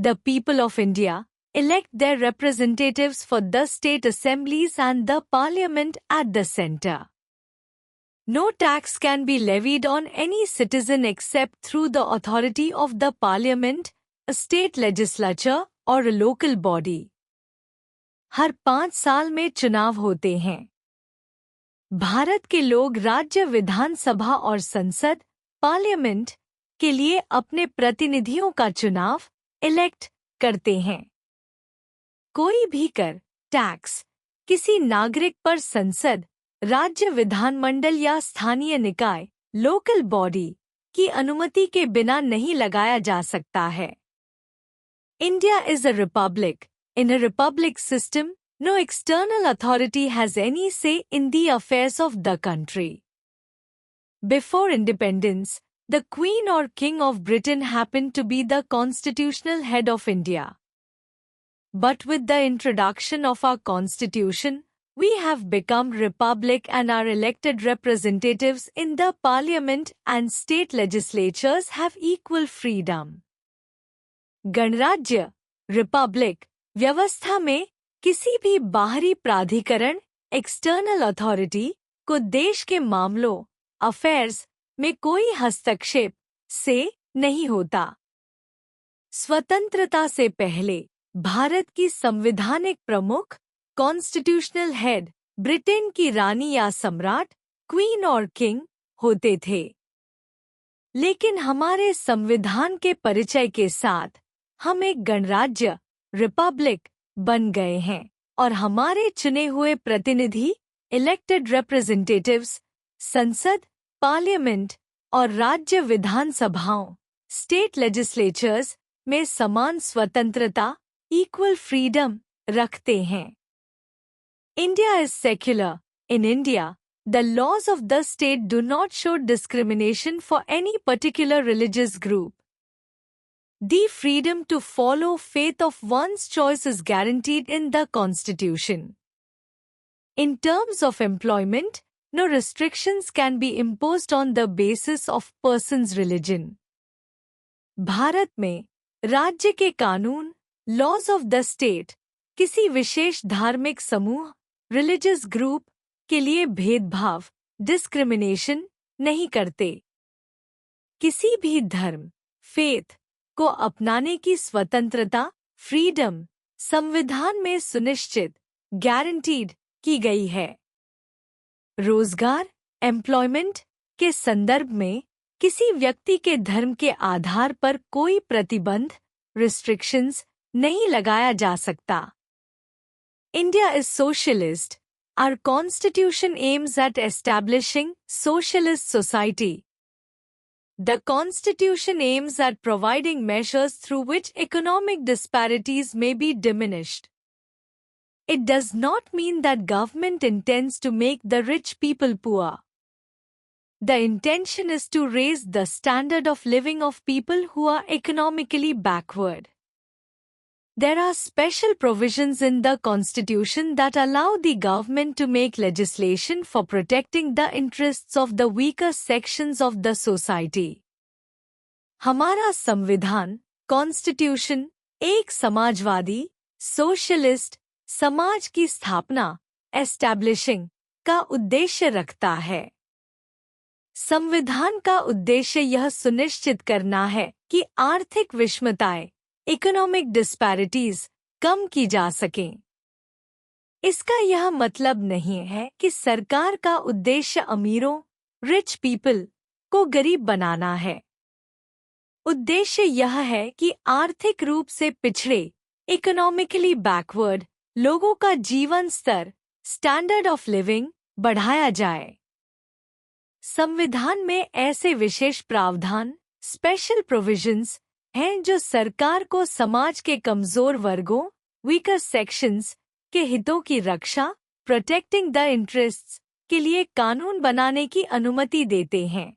[SPEAKER 1] The people of India elect their representatives for the state assemblies and the parliament at the center. No tax can be levied on any citizen except through the authority of the parliament, a state legislature or a local body. हर 5 साल में चुनाव होते हैं। भारत के लोग राज्य विधानसभा और संसद, पार्लियामेंट के लिए अपने प्रतिनिधियों का चुनाव, इलेक्ट करते हैं। कोई भी कर, टैक्स किसी नागरिक पर संसद, राज्य विधानमंडल या स्थानीय निकाय, लोकल बॉडी की अनुमति के बिना नहीं लगाया जा सकता है। India is a republic. In a republic system, no external authority has any say in the affairs of the country. Before independence, the Queen or King of Britain happened to be the constitutional head of India. But with the introduction of our constitution, we have become republic and our elected representatives in the parliament and state legislatures have equal freedom. गणराज्य, Republic व्यवस्था में किसी भी बाहरी प्राधिकरण, external authority को देश के मामलों, अफेयर्स में कोई हस्तक्षेप से नहीं होता। स्वतंत्रता से पहले भारत की संवैधानिक प्रमुख, कॉन्स्टिट्यूशनल हेड, ब्रिटेन की रानी या सम्राट, क्वीन और किंग होते थे। लेकिन हमारे संविधान के परिचय के साथ हम एक गणराज्य, रिपब्लिक बन गए हैं और हमारे चुने हुए प्रतिनिधि, इलेक्टेड रिप्रेजेंटेटिव्स, संसद, पार्लियामेंट और राज्य विधानसभाओं, स्टेट लेजिस्लेचर्स में समान स्वतंत्रता, इक्वल फ्रीडम रखते हैं। India is secular. In India, the laws of the state do not show discrimination for any particular religious group. The freedom to follow faith of one's choice is guaranteed in the Constitution. In terms of employment, no restrictions can be imposed on the basis of person's religion. Bharat में राज्य के कानून, laws of the state, किसी विशेष धार्मिक समूह, religious group के लिए भेदभाव, डिस्क्रिमिनेशन नहीं करते। किसी भी धर्म, फेथ को अपनाने की स्वतंत्रता, फ्रीडम, संविधान में सुनिश्चित, गारंटीड की गई है। रोजगार, एम्प्लॉयमेंट के संदर्भ में किसी व्यक्ति के धर्म के आधार पर कोई प्रतिबंध, रिस्ट्रिक्शंस नहीं लगाया जा सकता। India is socialist. Our constitution aims at establishing socialist society. The constitution aims at providing measures through which economic disparities may be diminished. It does not mean that government intends to make the rich people poor. The intention is to raise the standard of living of people who are economically backward. There are special provisions in the Constitution that allow the government to make legislation for protecting the interests of the weaker sections of the society. हमारा संविधान, Constitution, एक Samajwadi, socialist समाज की स्थापना, establishing का उद्देश्य रखता है। संविधान का उद्देश्य यह सुनिश्चित करना है कि आर्थिक विषमताएं, इकोनॉमिक डिस्पैरिटीज कम की जा सकें। इसका यह मतलब नहीं है कि सरकार का उद्देश्य अमीरों, रिच पीपल को गरीब बनाना है। उद्देश्य यह है कि आर्थिक रूप से पिछड़े, इकोनॉमिकली बैकवर्ड लोगों का जीवन स्तर, स्टैंडर्ड ऑफ लिविंग बढ़ाया जाए। संविधान में ऐसे विशेष प्रावधान, स्पेशल प्रोविजंस हैं जो सरकार को समाज के कमजोर वर्गों, वीकर सेक्शंस के हितों की रक्षा, प्रोटेक्टिंग द इंटरेस्ट्स के लिए कानून बनाने की अनुमति देते हैं।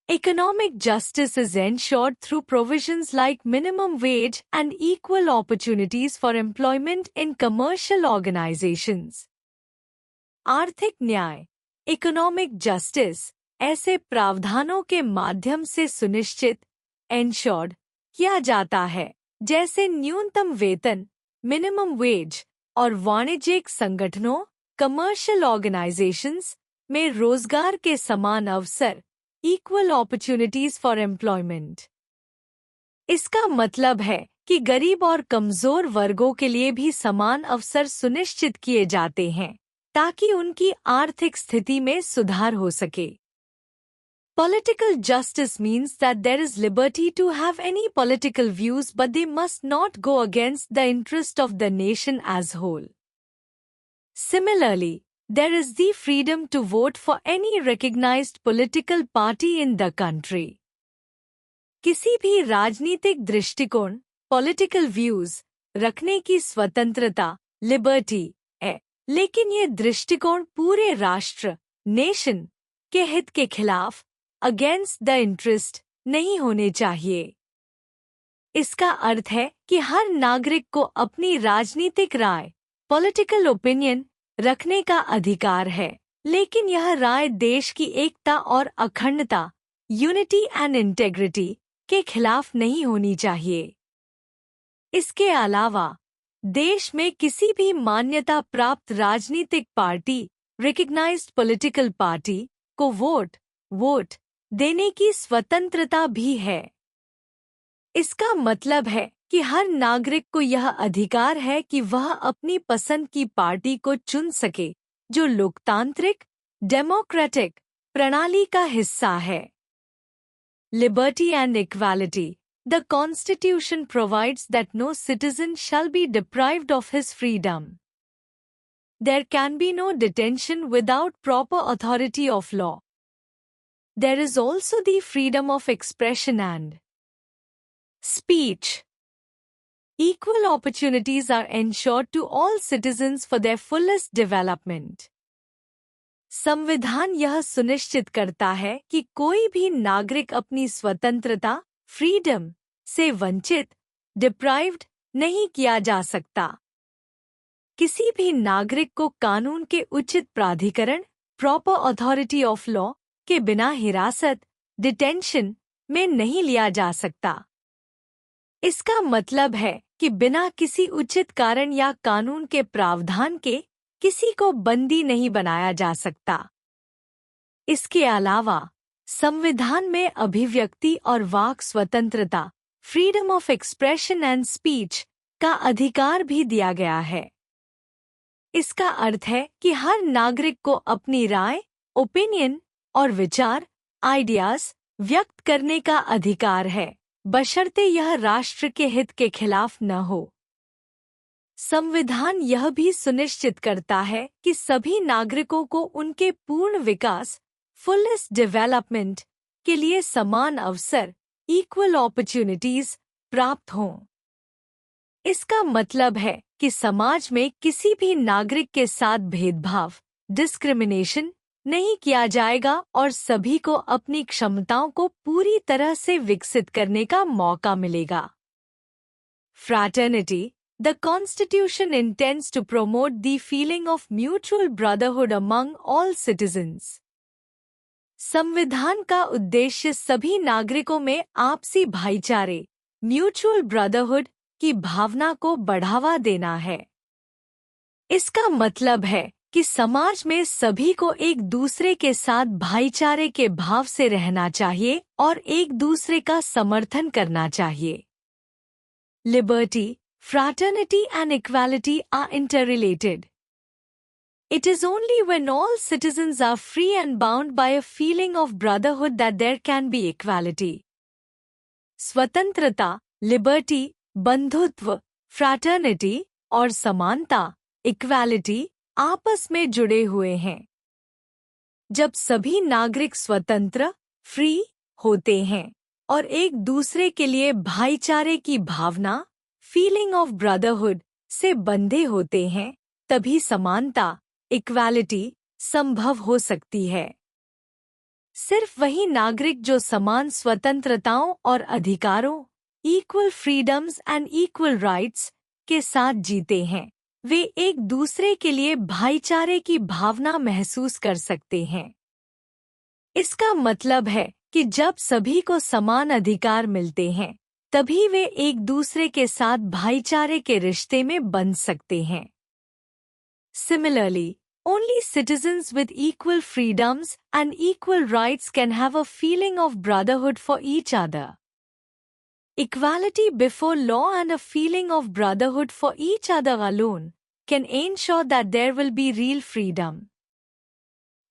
[SPEAKER 1] Economic justice is ensured through provisions like minimum wage and equal opportunities for employment in commercial organizations. आर्थिक न्याय, इकोनॉमिक जस्टिस, ऐसे प्रावधानों के माध्यम से सुनिश्चित एंश्योर्ड किया जाता है जैसे न्यूनतम वेतन, मिनिमम वेज, और वाणिज्यिक संगठनों, कमर्शियल ऑर्गेनाइजेशंस में रोजगार के समान अवसर, इक्वल अपॉर्चुनिटीज फॉर एम्प्लॉयमेंट। इसका मतलब है कि गरीब और कमजोर वर्गों के लिए भी समान अवसर सुनिश्चित किए जाते हैं ताकि उनकी आर्थिक स्थिति में सुधार हो सके। Political justice means that there is liberty to have any political views, but they must not go against the interest of the nation as whole. Similarly, there is the freedom to vote for any recognized political party in the country. किसी भी राजनीतिक दृष्टिकोण, political views, रखने की स्वतंत्रता, liberty है, लेकिन ये दृष्टिकोण पूरे राष्ट्र, nation, के हित के खिलाफ, against the interest, नहीं होने चाहिए। इसका अर्थ है कि हर नागरिक को अपनी राजनीतिक राय, political opinion, रखने का अधिकार है, लेकिन यह राय देश की एकता और अखंडता, यूनिटी एंड इंटेग्रिटी, के खिलाफ नहीं होनी चाहिए। इसके अलावा देश में किसी भी मान्यता प्राप्त राजनीतिक पार्टी, रिकग्नाइज्ड पॉलिटिकल पार्टी, को वोट देने की स्वतंत्रता भी है। इसका मतलब है कि हर नागरिक को यह अधिकार है कि वह अपनी पसंद की पार्टी को चुन सके जो लोकतांत्रिक, डेमोक्रेटिक प्रणाली का हिस्सा है। Liberty and equality. The constitution provides that no citizen shall be deprived of his freedom. There can be no detention without proper authority of law. There is also the freedom of expression and speech. Equal opportunities are ensured to all citizens for their fullest development. संविधान यह सुनिश्चित करता है कि कोई भी नागरिक अपनी स्वतंत्रता, फ्रीडम, से वंचित, डिप्राइव्ड, नहीं किया जा सकता। किसी भी नागरिक को कानून के उचित प्राधिकरण, प्रॉपर अथॉरिटी ऑफ लॉ, के बिना हिरासत, डिटेंशन, में नहीं लिया जा सकता। इसका मतलब है कि बिना किसी उचित कारण या कानून के प्रावधान के किसी को बंदी नहीं बनाया जा सकता। इसके अलावा संविधान में अभिव्यक्ति और वाक स्वतंत्रता, freedom of expression and speech, का अधिकार भी दिया गया है। इसका अर्थ है कि हर नागरिक को अपनी राय, ओपिनियन और विचार, आइडियाज, व्यक्त करने का अधिकार है, बशर्ते यह राष्ट्र के हित के खिलाफ न हो। संविधान यह भी सुनिश्चित करता है कि सभी नागरिकों को उनके पूर्ण विकास, फुलेस्ट डेवलपमेंट, के लिए समान अवसर, इक्वल अपॉर्चुनिटीज, प्राप्त हों। इसका मतलब है कि समाज में किसी भी नागरिक के साथ भेदभाव, डिस्क्रिमिनेशन, नहीं किया जाएगा और सभी को अपनी क्षमताओं को पूरी तरह से विकसित करने का मौका मिलेगा। Fraternity. The Constitution intends to promote the feeling of mutual brotherhood among all citizens. संविधान का उद्देश्य सभी नागरिकों में आपसी भाईचारे, म्यूचुअल ब्रदरहुड, की भावना को बढ़ावा देना है। इसका मतलब है कि समाज में सभी को एक दूसरे के साथ भाईचारे के भाव से रहना चाहिए और एक दूसरे का समर्थन करना चाहिए। Liberty, fraternity and equality are interrelated. It is only when all citizens are free and bound by a feeling of brotherhood that there can be equality. स्वतंत्रता, liberty, बंधुत्व, fraternity, और समानता, equality, आपस में जुड़े हुए हैं। जब सभी नागरिक स्वतंत्र, फ्री, होते हैं और एक दूसरे के लिए भाईचारे की भावना, फीलिंग ऑफ ब्रदरहुड, से बंधे होते हैं, तभी समानता, इक्वालिटी, संभव हो सकती है। सिर्फ वही नागरिक जो समान स्वतंत्रताओं और अधिकारों, equal freedoms and equal rights के साथ जीते हैं, वे एक दूसरे के लिए भाईचारे की भावना महसूस कर सकते हैं। इसका मतलब है कि जब सभी को समान अधिकार मिलते हैं, तभी वे एक दूसरे के साथ भाईचारे के रिश्ते में बंध सकते हैं। Similarly, only citizens with equal freedoms and equal rights can have a feeling of brotherhood for each other. Equality before law and a feeling of brotherhood for each other alone can ensure that there will be real freedom.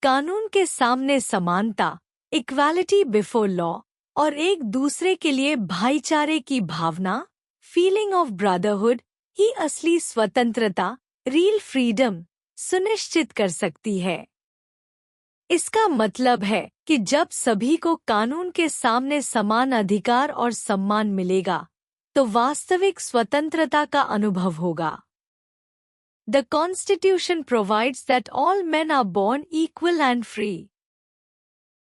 [SPEAKER 1] कानून के सामने समानता, equality before law और एक दूसरे के लिए भाईचारे की भावना, फीलिंग ऑफ ब्रदरहुड, ही असली स्वतंत्रता, रियल फ्रीडम, सुनिश्चित कर सकती है। इसका मतलब है कि जब सभी को कानून के सामने समान अधिकार और सम्मान मिलेगा, तो वास्तविक स्वतंत्रता का अनुभव होगा। The Constitution provides that all men are born equal and free.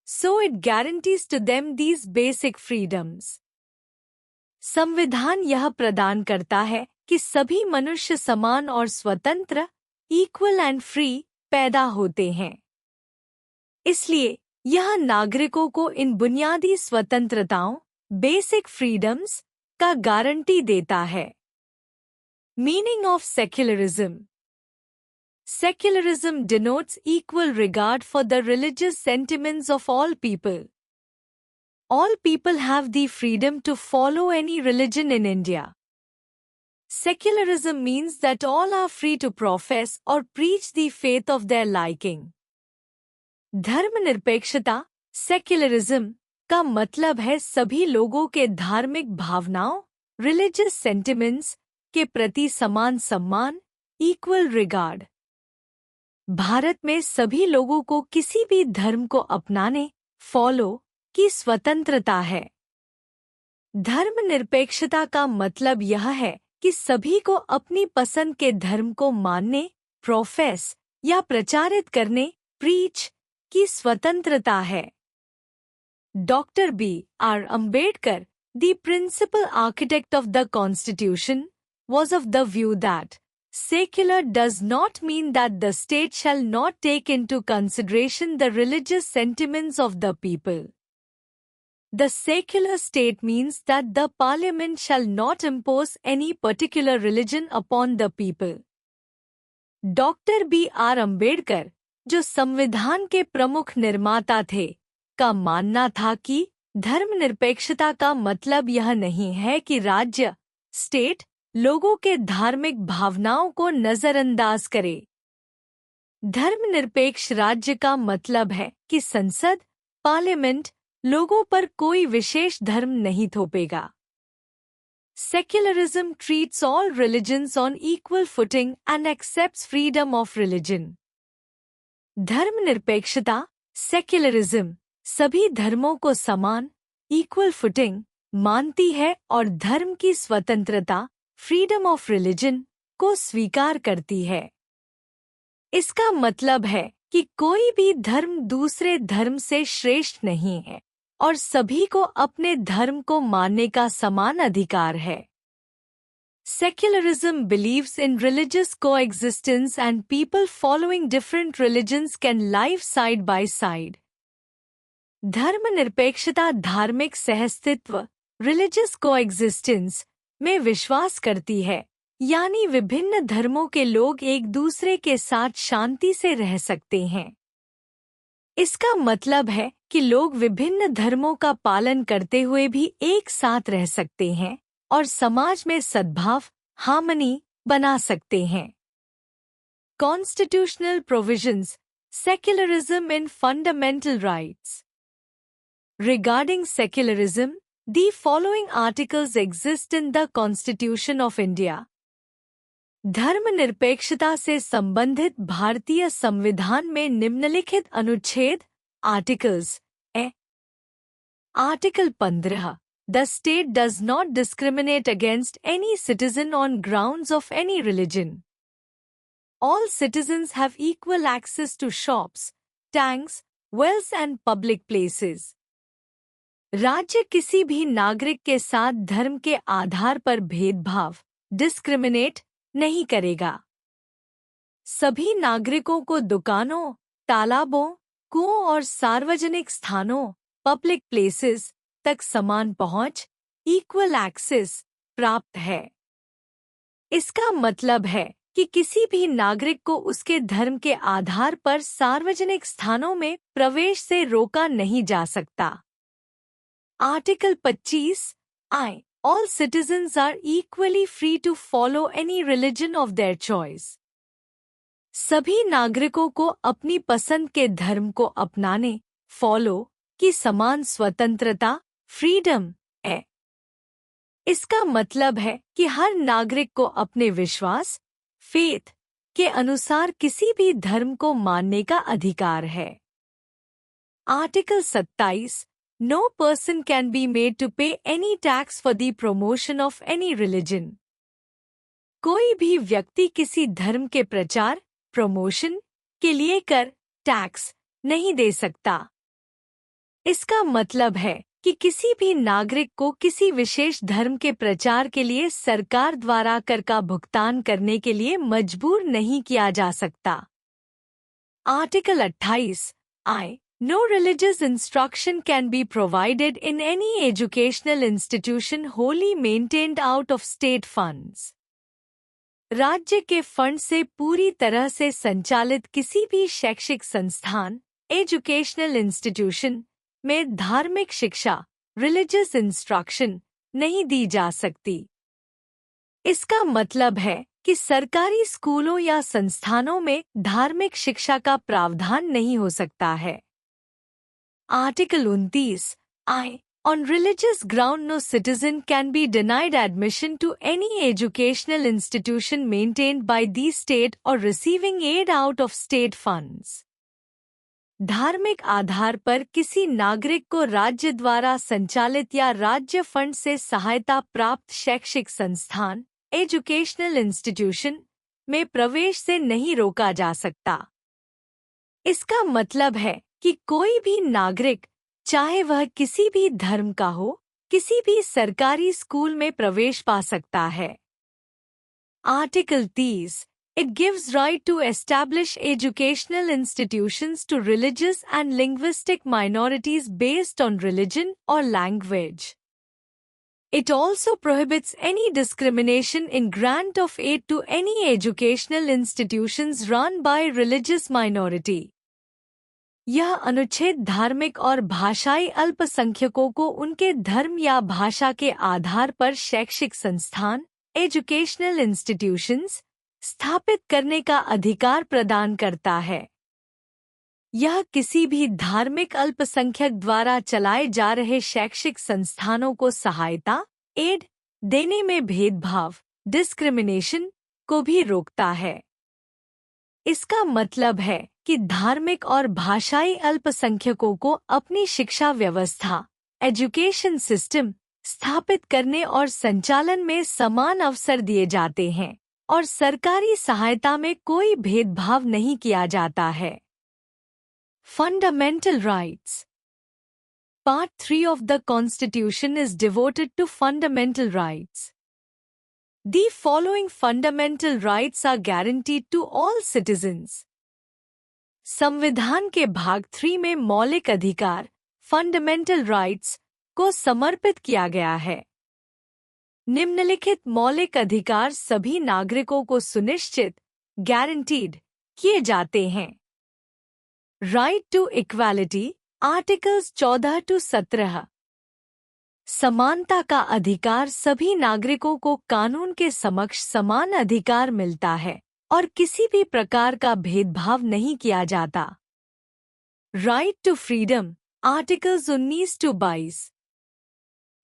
[SPEAKER 1] So it guarantees to them these basic freedoms. संविधान यह प्रदान करता है कि सभी मनुष्य समान और स्वतंत्र, इक्वल एंड फ्री पैदा होते हैं। इसलिए यह नागरिकों को इन बुनियादी स्वतंत्रताओं, बेसिक फ्रीडम्स का गारंटी देता है। Meaning of secularism. Secularism denotes equal regard for the religious sentiments of all people. All people have the freedom to follow any religion in India. Secularism means that all are free to profess or preach the faith of their liking. धर्मनिरपेक्षता, secularism का मतलब है सभी लोगों के धार्मिक भावनाओं, religious sentiments के प्रति समान सम्मान, इक्वल रिगार्ड। भारत में सभी लोगों को किसी भी धर्म को अपनाने, फॉलो की स्वतंत्रता है। धर्मनिरपेक्षता का मतलब यह है कि सभी को अपनी पसंद के धर्म को मानने, प्रोफेस या प्रचारित करने, प्रीच की स्वतंत्रता है। Doctor B.R. Ambedkar, the principal architect of the Constitution, was of the view that secular does not mean that the state shall not take into consideration the religious sentiments of the people. The secular state means that the parliament shall not impose any particular religion upon the people. Doctor B.R. Ambedkar, जो संविधान के प्रमुख निर्माता थे, का मानना था कि धर्मनिरपेक्षता का मतलब यह नहीं है कि राज्य, स्टेट, लोगों के धार्मिक भावनाओं को नजरअंदाज करे। धर्मनिरपेक्ष राज्य का मतलब है कि संसद, पार्लियामेंट लोगों पर कोई विशेष धर्म नहीं थोपेगा। Secularism treats all religions on equal footing and accepts freedom of religion. धर्मनिरपेक्षता, सेक्युलरिज्म, सभी धर्मों को समान, इक्वल फुटिंग मानती है और धर्म की स्वतंत्रता, फ्रीडम ऑफ रिलीजन को स्वीकार करती है। इसका मतलब है कि कोई भी धर्म दूसरे धर्म से श्रेष्ठ नहीं है और सभी को अपने धर्म को मानने का समान अधिकार है। Secularism believes in religious coexistence and people following different religions can live side by side. धर्मनिरपेक्षता धार्मिक सहअस्तित्व, religious coexistence में विश्वास करती है, यानी विभिन्न धर्मों के लोग एक दूसरे के साथ शांति से रह सकते हैं। इसका मतलब है कि लोग विभिन्न धर्मों का पालन करते हुए भी एक साथ रह सकते हैं और समाज में सद्भाव, हार्मनी बना सकते हैं। Constitutional provisions, secularism in fundamental rights. Regarding secularism, the following articles exist in the Constitution of India. धर्मनिरपेक्षता से संबंधित भारतीय संविधान में निम्नलिखित अनुच्छेद, आर्टिकल्स हैं। Article 15, The state does not discriminate against any citizen on grounds of any religion. All citizens have equal access to shops, tanks, wells and public places. राज्य किसी भी नागरिक के साथ धर्म के आधार पर भेदभाव, डिस्क्रिमिनेट नहीं करेगा। सभी नागरिकों को दुकानों, तालाबों, कुओं और सार्वजनिक स्थानों, पब्लिक प्लेसेस तक समान पहुंच, इक्वल एक्सेस प्राप्त है। इसका मतलब है कि किसी भी नागरिक को उसके धर्म के आधार पर सार्वजनिक स्थानों में प्रवेश से रोका नहीं जा सकता। Article 25 I. All citizens are equally free to follow any religion of their choice. सभी नागरिकों को अपनी पसंद के धर्म को अपनाने, फॉलो की समान स्वतंत्रता, फ्रीडम है। इसका मतलब है कि हर नागरिक को अपने विश्वास, फेथ के अनुसार किसी भी धर्म को मानने का अधिकार है। Article 27 No person can be made to pay any tax for the promotion of any religion. कोई भी व्यक्ति किसी धर्म के प्रचार, प्रमोशन के लिए कर, टैक्स नहीं दे सकता। इसका मतलब है कि किसी भी नागरिक को किसी विशेष धर्म के प्रचार के लिए सरकार द्वारा कर का भुगतान करने के लिए मजबूर नहीं किया जा सकता। Article 28 I. No religious instruction can be provided in any educational institution wholly maintained out of state funds. राज्य के फंड से पूरी तरह से संचालित किसी भी शैक्षिक संस्थान, एजुकेशनल इंस्टीट्यूशन में धार्मिक शिक्षा, रिलीजियस इंस्ट्रक्शन नहीं दी जा सकती। इसका मतलब है कि सरकारी स्कूलों या संस्थानों में धार्मिक शिक्षा का प्रावधान नहीं हो सकता है। Article 29 I. On religious ground no citizen can be denied admission to any educational institution maintained by the state or receiving aid out of state funds. धार्मिक आधार पर किसी नागरिक को राज्य द्वारा संचालित या राज्य फंड से सहायता प्राप्त शैक्षिक संस्थान, एजुकेशनल इंस्टीट्यूशन में प्रवेश से नहीं रोका जा सकता। इसका मतलब है कि कोई भी नागरिक, चाहे वह किसी भी धर्म का हो, किसी भी सरकारी स्कूल में प्रवेश पा सकता है। Article 30 It gives right to establish educational institutions to religious and linguistic minorities based on religion or language. It also prohibits any discrimination in grant of aid to any educational institutions run by religious minority. यह अनुच्छेद धार्मिक और भाषाई अल्पसंख्यकों को उनके धर्म या भाषा के आधार पर शैक्षिक संस्थान, एजुकेशनल इंस्टीट्यूशंस स्थापित करने का अधिकार प्रदान करता है। यह किसी भी धार्मिक अल्पसंख्यक द्वारा चलाए जा रहे शैक्षिक संस्थानों को सहायता, एड देने में भेदभाव, डिस्क्रिमिनेशन को भी रोकता है। इसका मतलब है कि धार्मिक और भाषाई अल्पसंख्यकों को अपनी शिक्षा व्यवस्था, एजुकेशन सिस्टम स्थापित करने और संचालन में समान अवसर दिए जाते हैं और सरकारी सहायता में कोई भेदभाव नहीं किया जाता है। Fundamental rights. Part 3 of the Constitution is devoted to fundamental rights. The following fundamental rights are guaranteed to all citizens. संविधान के भाग 3 में मौलिक अधिकार, फंडामेंटल राइट्स को समर्पित किया गया है। निम्नलिखित मौलिक अधिकार सभी नागरिकों को सुनिश्चित, गारंटीड किए जाते हैं। Right to equality, articles 14 to 17। समानता का अधिकार, सभी नागरिकों को कानून के समक्ष समान अधिकार मिलता है और किसी भी प्रकार का भेदभाव नहीं किया जाता। Right to freedom, articles 19 to 22।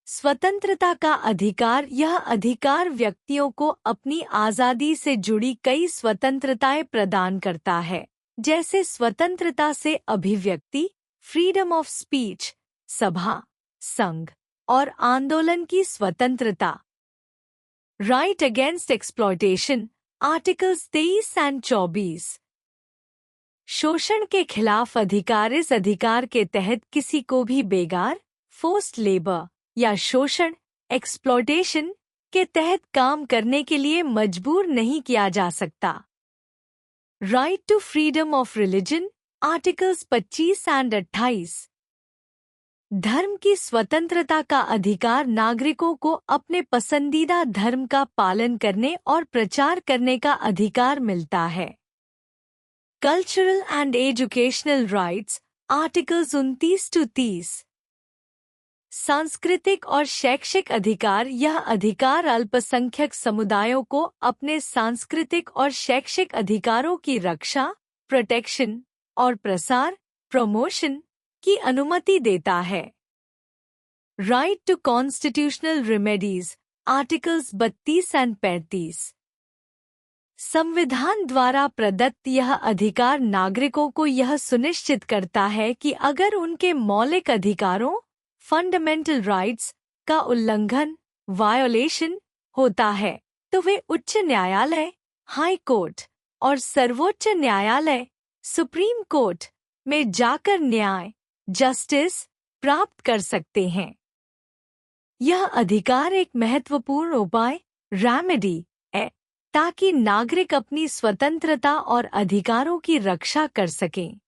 [SPEAKER 1] स्वतंत्रता का अधिकार, यह अधिकार व्यक्तियों को अपनी आज़ादी से जुड़ी कई स्वतंत्रताएं प्रदान करता है, जैसे स्वतंत्रता से अभिव्यक्ति, फ्रीडम ऑफ स्पीच, सभा, संघ, और आंदोलन की स्वतंत्रता। Right against exploitation, articles 23 and 24। शोषण के खिलाफ अधिकार। इस अधिकार के तहत किसी को भी बेगार, फोर्स्ड लेबर या शोषण, एक्सप्लॉयटेशन के तहत काम करने के लिए मजबूर नहीं किया जा सकता। Right to freedom of religion, articles 25 and 28। धर्म की स्वतंत्रता का अधिकार। नागरिकों को अपने पसंदीदा धर्म का पालन करने और प्रचार करने का अधिकार मिलता है। Cultural and educational rights, articles 29 to 30। सांस्कृतिक और शैक्षिक अधिकार। यह अधिकार अल्पसंख्यक समुदायों को अपने सांस्कृतिक और शैक्षिक अधिकारों की रक्षा, प्रोटेक्शन और प्रसार, प्रमोशन की अनुमति देता है। Right to constitutional remedies, articles 32 and 35। संविधान द्वारा प्रदत्त यह अधिकार नागरिकों को यह सुनिश्चित करता है कि अगर उनके मौलिक अधिकारों, फंडामेंटल राइट्स का उल्लंघन, वायोलेशन होता है तो वे उच्च न्यायालय, हाई कोर्ट और सर्वोच्च न्यायालय, सुप्रीम कोर्ट में जाकर न्याय, जस्टिस प्राप्त कर सकते हैं। यह अधिकार एक महत्वपूर्ण उपाय, रेमेडी है, ताकि नागरिक अपनी स्वतंत्रता और अधिकारों की रक्षा कर सकें।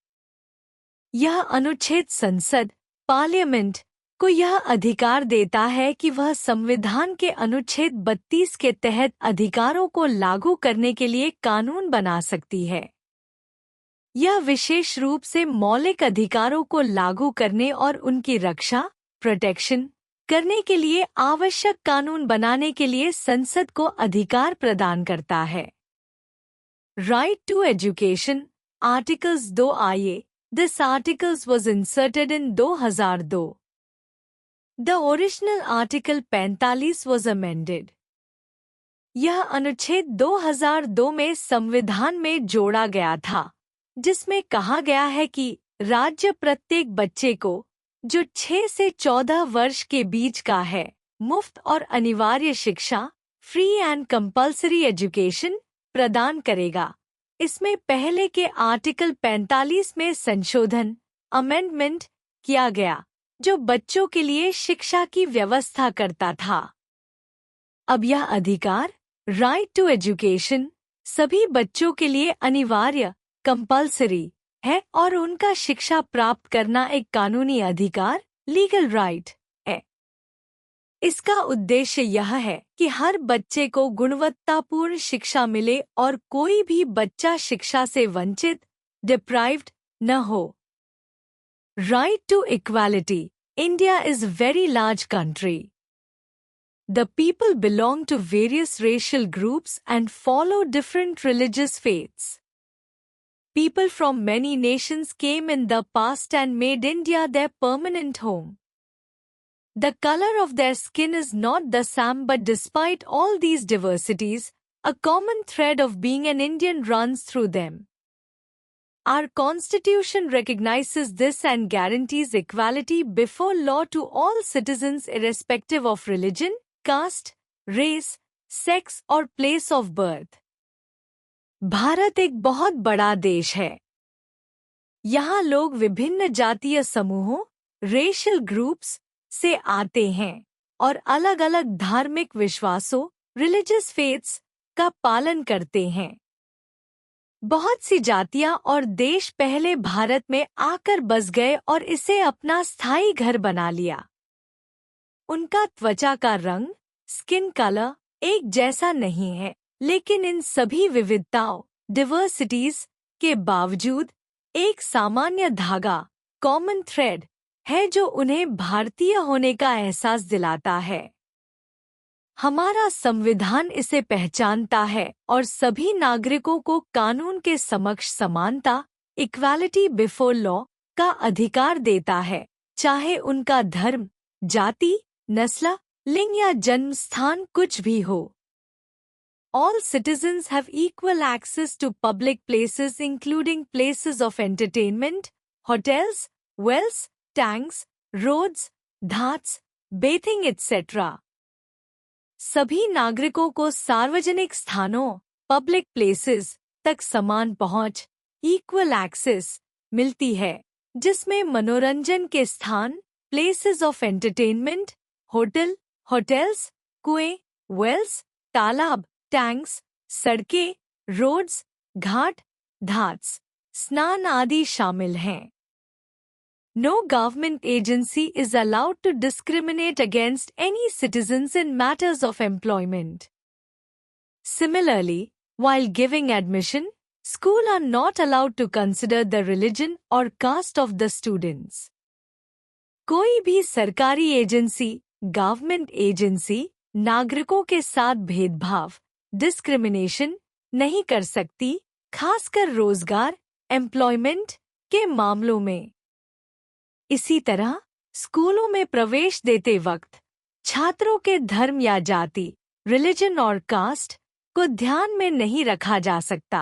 [SPEAKER 1] यह अनुच्छेद संसद, पार्लियामेंट को यह अधिकार देता है कि वह संविधान के अनुच्छेद 32 के तहत अधिकारों को लागू करने के लिए कानून बना सकती है। यह विशेष रूप से मौलिक अधिकारों को लागू करने और उनकी रक्षा, प्रोटेक्शन करने के लिए आवश्यक कानून बनाने के लिए संसद को अधिकार प्रदान करता है। Right to education, articles 2A। This articles was inserted in 2002। The original article 45 was amended. यह अनुच्छेद 2002 में संविधान में जोड़ा गया था, जिसमें कहा गया है कि राज्य प्रत्येक बच्चे को जो 6 से 14 वर्ष के बीच का है, मुफ्त और अनिवार्य शिक्षा, फ्री एंड कंपल्सरी एजुकेशन प्रदान करेगा। इसमें पहले के आर्टिकल 45 में संशोधन, अमेंडमेंट किया गया, जो बच्चों के लिए शिक्षा की व्यवस्था करता था। अब यह अधिकार, राइट टू एजुकेशन, सभी बच्चों के लिए अनिवार्य, कंपल्सरी है और उनका शिक्षा प्राप्त करना एक कानूनी अधिकार, लीगल राइट है। इसका उद्देश्य यह है कि हर बच्चे को गुणवत्तापूर्ण शिक्षा मिले और कोई भी बच्चा शिक्षा से वंचित, डिप्राइव्ड न हो। Right to equality, India is very large country. The people belong to various racial groups and follow different religious faiths. People from many nations came in the past and made India their permanent home. The color of their skin is not the same, but despite all these diversities, a common thread of being an Indian runs through them. Our Constitution recognizes this and guarantees equality before law to all citizens irrespective of religion, caste, race, sex और place of birth. Bharat एक बहुत बड़ा देश है. यहाँ लोग विभिन्न जातीय समूहों, रेशियल ग्रुप्स से आते हैं और अलग-अलग धार्मिक विश्वासों, रिलीजियस फेथ्स का पालन करते हैं. बहुत सी जातियां और देश पहले भारत में आकर बस गए और इसे अपना स्थायी घर बना लिया. उनका त्वचा का रंग, स्किन कलर एक जैसा नहीं है, लेकिन इन सभी विविधताओं, डिवर्सिटीज के बावजूद एक सामान्य धागा, कॉमन थ्रेड है जो उन्हें भारतीय होने का एहसास दिलाता है. हमारा संविधान इसे पहचानता है और सभी नागरिकों को कानून के समक्ष समानता, इक्वालिटी बिफोर लॉ का अधिकार देता है, चाहे उनका धर्म, जाति, नस्ल, लिंग या जन्म स्थान कुछ भी हो. All citizens have equal access to public places including places of entertainment, hotels, wells, tanks, roads, ghats, bathing etcetera. सभी नागरिकों को सार्वजनिक स्थानों पब्लिक प्लेसेस तक समान पहुंच इक्वल एक्सेस मिलती है, जिसमें मनोरंजन के स्थान प्लेसेस ऑफ एंटरटेनमेंट, होटल्स, कुएं, वेल्स, तालाब, टैंक्स, सड़कें, रोड्स, घाट, घाट्स, स्नान आदि शामिल हैं। No government agency is allowed to discriminate against any citizens in matters of employment. Similarly, while giving admission, schools are not allowed to consider the religion or caste of the students. कोई भी सरकारी agency, government agency, नागरिकों के साथ भेदभाव, discrimination नहीं कर सकती, खासकर रोजगार, एम्प्लॉयमेंट के मामलों में। इसी तरह स्कूलों में प्रवेश देते वक्त छात्रों के धर्म या जाति, रिलीजन और कास्ट को ध्यान में नहीं रखा जा सकता।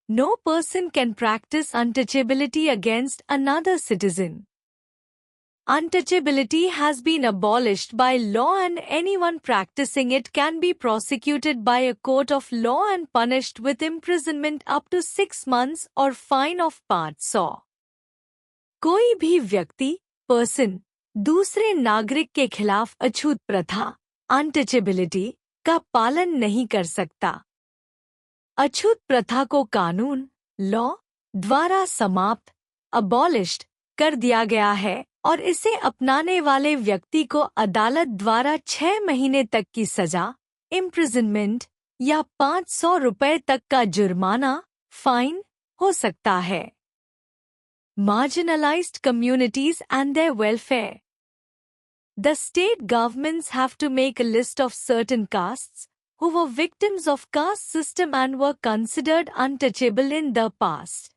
[SPEAKER 1] No person can practice untouchability against another citizen. Untouchability has been abolished by law and anyone practicing it can be prosecuted by a court of law and punished with imprisonment up to 6 months or fine of part 100। कोई भी व्यक्ति person दूसरे नागरिक के खिलाफ अछूत प्रथा untouchability का पालन नहीं कर सकता। अछूत प्रथा को कानून लॉ द्वारा समाप्त अबॉलिश्ड कर दिया गया है और इसे अपनाने वाले व्यक्ति को अदालत द्वारा 6 महीने तक की सजा, इम्प्रिजनमेंट या 500 रुपए तक का जुर्माना, फाइन हो सकता है। Marginalized communities and their welfare. The state governments have to make a list of certain castes who were victims of caste system and were considered untouchable in the past.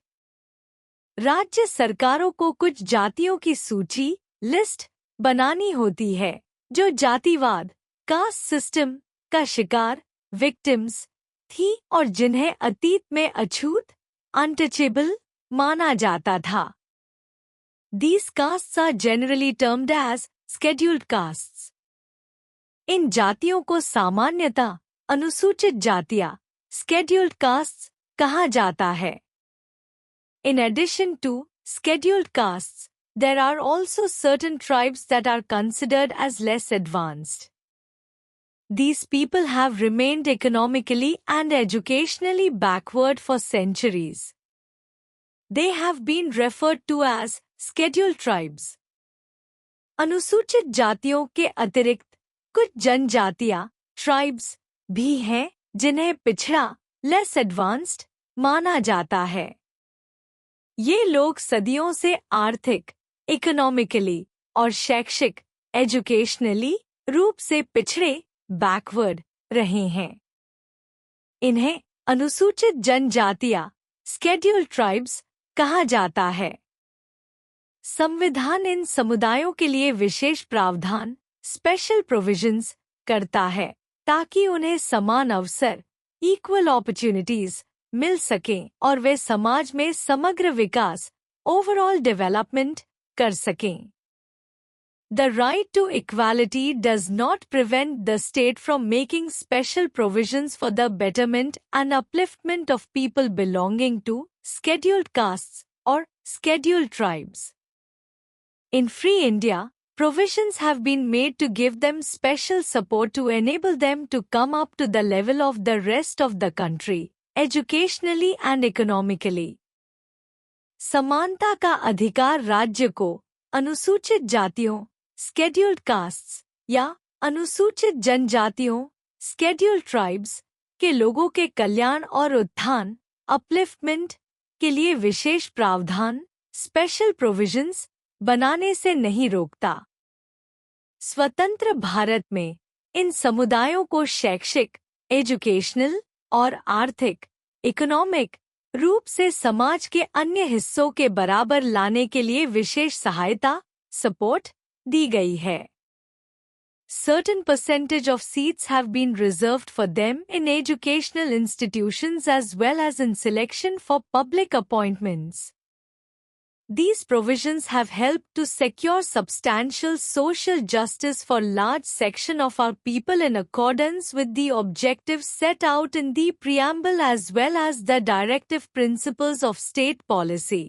[SPEAKER 1] राज्य सरकारों को कुछ जातियों की सूची लिस्ट बनानी होती है जो जातिवाद कास्ट सिस्टम का शिकार विक्टिम्स थी और जिन्हें अतीत में अछूत अनटचेबल माना जाता था। These castes are generally termed as scheduled castes. इन जातियों को सामान्यतः अनुसूचित जातियां scheduled castes कहा जाता है। In addition to scheduled castes, there are also certain tribes that are considered as less advanced. These people have remained economically and educationally backward for centuries. They have been referred to as scheduled tribes. अनुसूचित जातियों के अतिरिक्त कुछ जनजातियां tribes भी हैं जिन्हें पिछड़ा less advanced माना जाता है। ये लोग सदियों से आर्थिक, इकोनॉमिकली और शैक्षिक एजुकेशनली रूप से पिछड़े बैकवर्ड रहे हैं। इन्हें अनुसूचित जनजातियां स्केड्यूल्ड ट्राइब्स कहा जाता है। संविधान इन समुदायों के लिए विशेष प्रावधान स्पेशल प्रोविजंस करता है ताकि उन्हें समान अवसर इक्वल अपॉर्चुनिटीज मिल सकें और वे समाज में समग्र विकास ओवरऑल डेवलपमेंट कर सकें। The right to equality does not prevent the state from making special provisions for the betterment and upliftment of people belonging to scheduled castes or scheduled tribes. In Free India, provisions have been made to give them special support to enable them to come up to the level of the rest of the country, educationally and economically. समानता का अधिकार राज्य को अनुसूचित जातियों scheduled castes या अनुसूचित जनजातियों scheduled tribes के लोगों के कल्याण और उत्थान upliftment के लिए विशेष प्रावधान special provisions बनाने से नहीं रोकता। स्वतंत्र भारत में इन समुदायों को शैक्षिक, एजुकेशनल और आर्थिक, इकोनॉमिक रूप से समाज के अन्य हिस्सों के बराबर लाने के लिए विशेष सहायता, सपोर्ट दी गई है। Certain percentage of seats have been reserved for them in educational institutions as well as in selection for public appointments. These provisions have helped to secure substantial social justice for large section of our people in accordance with the objectives set out in the preamble as well as the directive principles of state policy.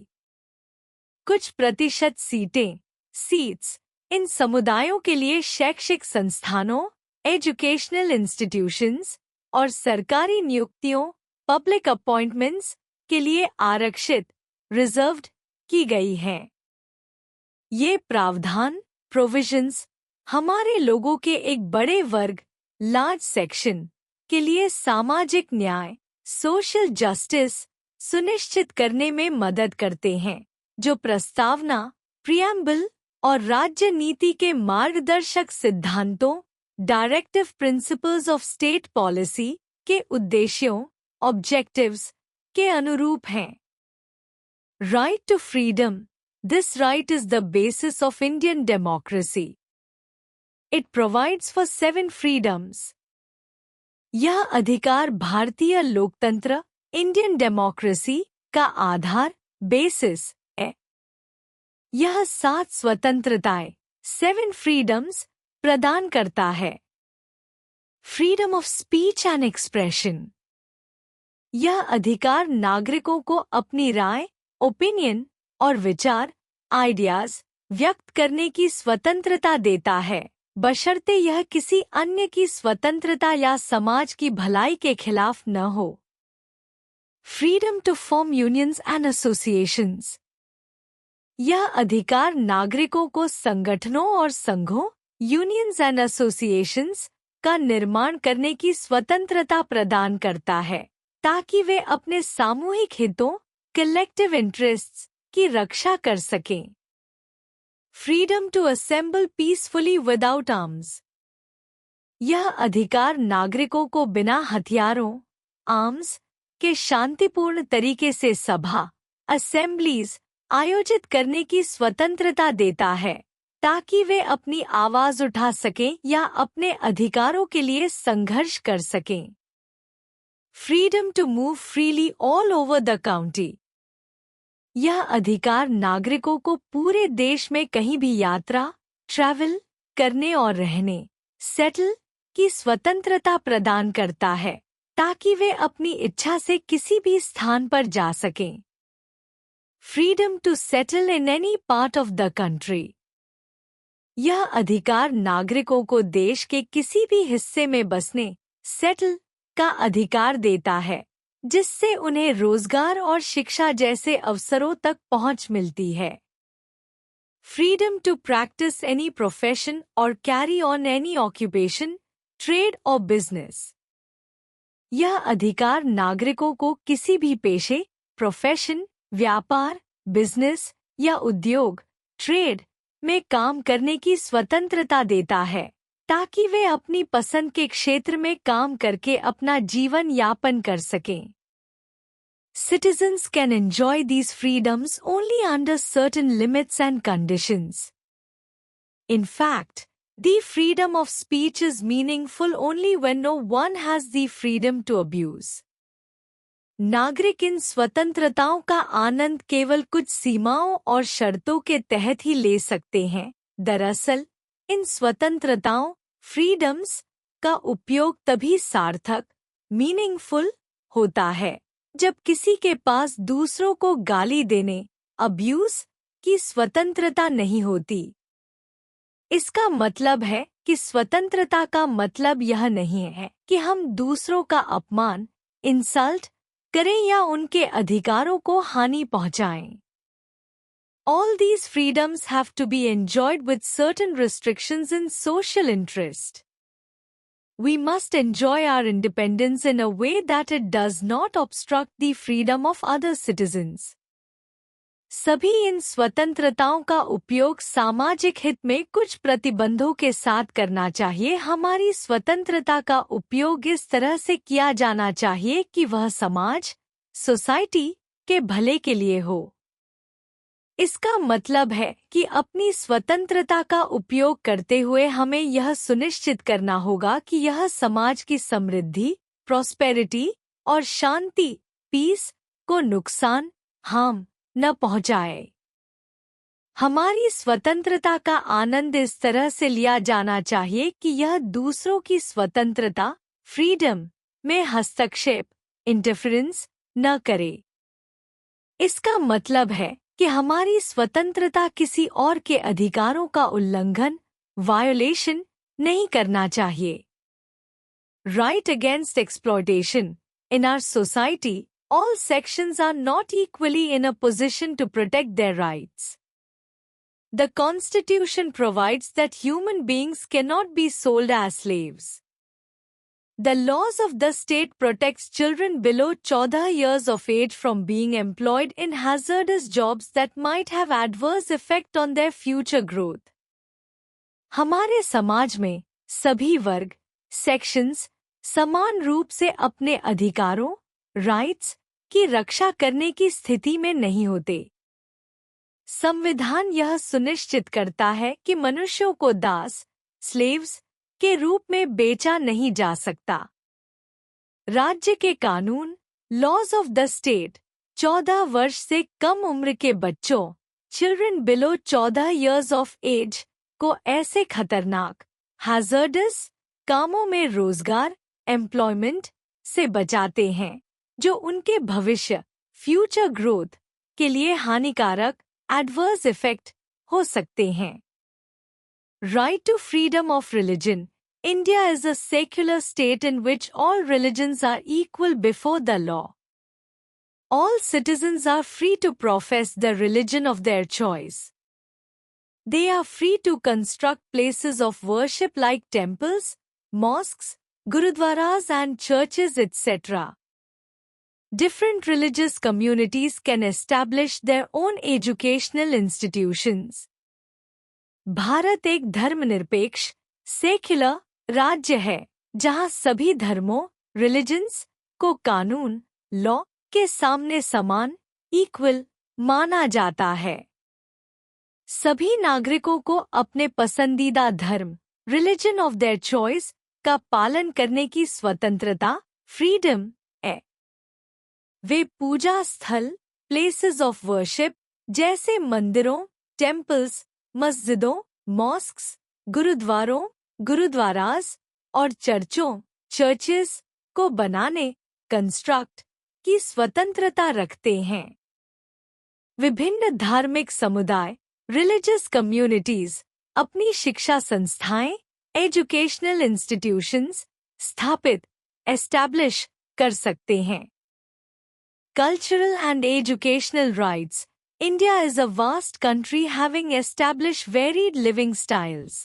[SPEAKER 1] कुछ प्रतिशत सीटें seats इन समुदायों के लिए शैक्षिक संस्थानों educational institutions और सरकारी नियुक्तियों पब्लिक अपॉइंटमेंट्स के लिए आरक्षित रिजर्व्ड की गई हैं। ये प्रावधान प्रोविजंस हमारे लोगों के एक बड़े वर्ग लार्ज सेक्शन के लिए सामाजिक न्याय सोशल जस्टिस सुनिश्चित करने में मदद करते हैं, जो प्रस्तावना प्रियम्बल और राज्य नीति के मार्गदर्शक सिद्धांतों directive principles of state policy के उद्देश्यों ऑब्जेक्टिव्स के अनुरूप हैं। Right to freedom. This right is the basis of Indian democracy. It provides for 7 freedoms. यह अधिकार भारतीय लोकतंत्र इंडियन डेमोक्रेसी का आधार बेसिस है। यह 7 स्वतंत्रताएं 7 freedoms प्रदान करता है। Freedom of speech and expression. यह अधिकार नागरिकों को अपनी राय ओपिनियन और विचार आइडियाज व्यक्त करने की स्वतंत्रता देता है, बशर्ते यह किसी अन्य की स्वतंत्रता या समाज की भलाई के खिलाफ न हो। Freedom to form unions and associations. यह अधिकार नागरिकों को संगठनों और संघों यूनियंस एंड एसोसिएशंस का निर्माण करने की स्वतंत्रता प्रदान करता है, ताकि वे अपने सामूहिक हितों कलेक्टिव इंटरेस्ट्स की रक्षा कर सकें। Freedom to assemble peacefully without arms. यह अधिकार नागरिकों को बिना हथियारों आर्म्स के शांतिपूर्ण तरीके से सभा असेंबलीज आयोजित करने की स्वतंत्रता देता है, ताकि वे अपनी आवाज उठा सकें या अपने अधिकारों के लिए संघर्ष कर सकें। Freedom to move freely all over the county. यह अधिकार नागरिकों को पूरे देश में कहीं भी यात्रा ट्रैवल करने और रहने सेटल की स्वतंत्रता प्रदान करता है, ताकि वे अपनी इच्छा से किसी भी स्थान पर जा सकें। Freedom to settle in any part of the country. यह अधिकार नागरिकों को देश के किसी भी हिस्से में बसने सेटल का अधिकार देता है, जिससे उन्हें रोजगार और शिक्षा जैसे अवसरों तक पहुंच मिलती है। Freedom to practise any profession और carry on any occupation trade और बिजनेस। यह अधिकार नागरिकों को किसी भी पेशे प्रोफेशन व्यापार बिजनेस या उद्योग ट्रेड में काम करने की स्वतंत्रता देता है, ताकि वे अपनी पसंद के क्षेत्र में काम करके अपना जीवन यापन कर सकें। Citizens can enjoy these freedoms only under certain limits and conditions. In fact, the freedom of speech is meaningful only when no one has the freedom to abuse. नागरिक इन स्वतंत्रताओं का आनंद केवल कुछ सीमाओं और शर्तों के तहत ही ले सकते हैं। दरअसल, इन स्वतंत्रताओं फ्रीडम्स का उपयोग तभी सार्थक मीनिंगफुल होता है जब किसी के पास दूसरों को गाली देने अब्यूज की स्वतंत्रता नहीं होती। इसका मतलब है कि स्वतंत्रता का मतलब यह नहीं है कि हम दूसरों का अपमान इंसल्ट करें या उनके अधिकारों को हानि पहुंचाएं। All these freedoms have to be enjoyed with certain restrictions and social interest. We must enjoy our independence in a way that it does not obstruct the freedom of other citizens. सभी इन स्वतंत्रताओं का उपयोग सामाजिक हित में कुछ प्रतिबंधों के साथ करना चाहिए। हमारी स्वतंत्रता का उपयोग इस तरह से किया जाना चाहिए कि वह समाज सोसाइटी के भले के लिए हो। इसका मतलब है कि अपनी स्वतंत्रता का उपयोग करते हुए हमें यह सुनिश्चित करना होगा कि यह समाज की समृद्धि प्रॉस्पेरिटी और शांति पीस को नुकसान हार्म न पहुंचाए। हमारी स्वतंत्रता का आनंद इस तरह से लिया जाना चाहिए कि यह दूसरों की स्वतंत्रता, फ्रीडम, में हस्तक्षेप, इंटरफेरेंस, न करे। इसका मतलब है कि हमारी स्वतंत्रता किसी और के अधिकारों का उल्लंघन, वायोलेशन, नहीं करना चाहिए। Right against exploitation. In our society, all sections are not equally in a position to protect their rights. The Constitution provides that human beings cannot be sold as slaves. The laws of the state protects children below 14 years of age from being employed in hazardous jobs that might have adverse effect on their future growth. हमारे समाज में सभी वर्ग, sections समान रूप से अपने अधिकारों, राइट्स की रक्षा करने की स्थिति में नहीं होते। संविधान यह सुनिश्चित करता है कि मनुष्यों को दास, स्लेव्स के रूप में बेचा नहीं जा सकता। राज्य के कानून, लॉज ऑफ द स्टेट, 14 वर्ष से कम उम्र के बच्चों, children below 14 years of age, को ऐसे खतरनाक, हैजर्डस कामों में रोजगार, एम्प्लॉयमेंट से बचाते हैं जो उनके भविष्य, फ्यूचर ग्रोथ के लिए हानिकारक, एडवर्स इफेक्ट हो सकते हैं। Right to freedom of religion. India is a secular state in which all religions are equal before the law. All citizens are free to profess the religion of their choice. They are free to construct places of worship like temples, mosques, gurudwaras and churches etc. Different religious communities can establish their own educational institutions. Bharat एक धर्मनिरपेक्ष, secular राज्य है जहां सभी धर्मों, religions को कानून, law के सामने समान, इक्वल माना जाता है। सभी नागरिकों को अपने पसंदीदा धर्म, रिलीजन ऑफ देयर चॉइस का पालन करने की स्वतंत्रता, फ्रीडम है। वे पूजा स्थल, प्लेसेस ऑफ वर्शिप जैसे मंदिरों, टेम्पल्स, मस्जिदों, मॉस्क्स, गुरुद्वारों, गुरुद्वारास और चर्चों, चर्चेस को बनाने, कंस्ट्रक्ट की स्वतंत्रता रखते हैं। विभिन्न धार्मिक समुदाय, रिलीजियस कम्युनिटीज अपनी शिक्षा संस्थाएं, एजुकेशनल इंस्टीट्यूशंस स्थापित, एस्टैब्लिश कर सकते हैं। Cultural and educational rights. India is a vast country having established varied living styles.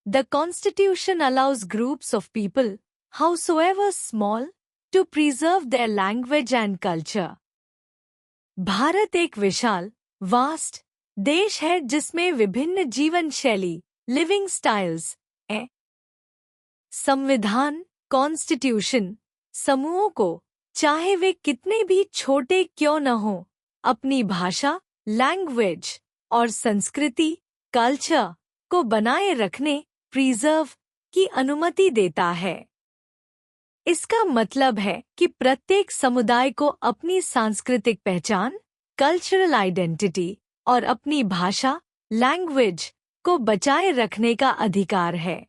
[SPEAKER 1] The Constitution allows groups of people, howsoever small, to preserve their language and culture. Bharat एक विशाल, vast देश है जिसमें विभिन्न जीवन शैली, लिविंग स्टाइल्स हैं। संविधान, constitution, समूहों को, चाहे वे कितने भी छोटे क्यों न हों, अपनी भाषा, लैंग्वेज और संस्कृति, कल्चर को बनाए रखने, प्रिजर्व की अनुमति देता है। इसका मतलब है कि प्रत्येक समुदाय को अपनी सांस्कृतिक पहचान, कल्चरल आइडेंटिटी और अपनी भाषा, लैंग्वेज को बचाए रखने का अधिकार है।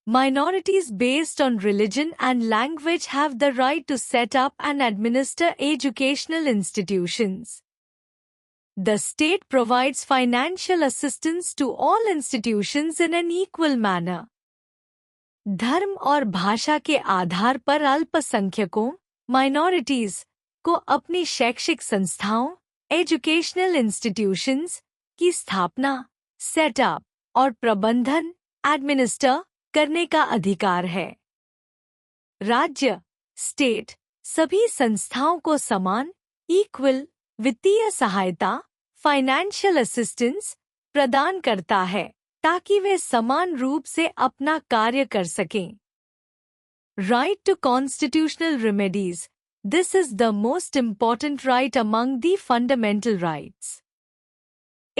[SPEAKER 1] Minorities based on religion and language have the right to set up and administer educational institutions. The state provides financial assistance to all institutions in an equal manner. धर्म और भाषा के आधार पर अल्पसंख्यकों, minorities, को अपनी शैक्षिक संस्थाओं, educational institutions, की स्थापना, सेटअप और प्रबंधन, administer, करने का अधिकार है। राज्य, स्टेट, सभी संस्थाओं को समान, इक्वल, वित्तीय सहायता, फाइनेंशियल असिस्टेंस प्रदान करता है ताकि वे समान रूप से अपना कार्य कर सकें। Right to constitutional remedies. This is the most important right among the fundamental rights.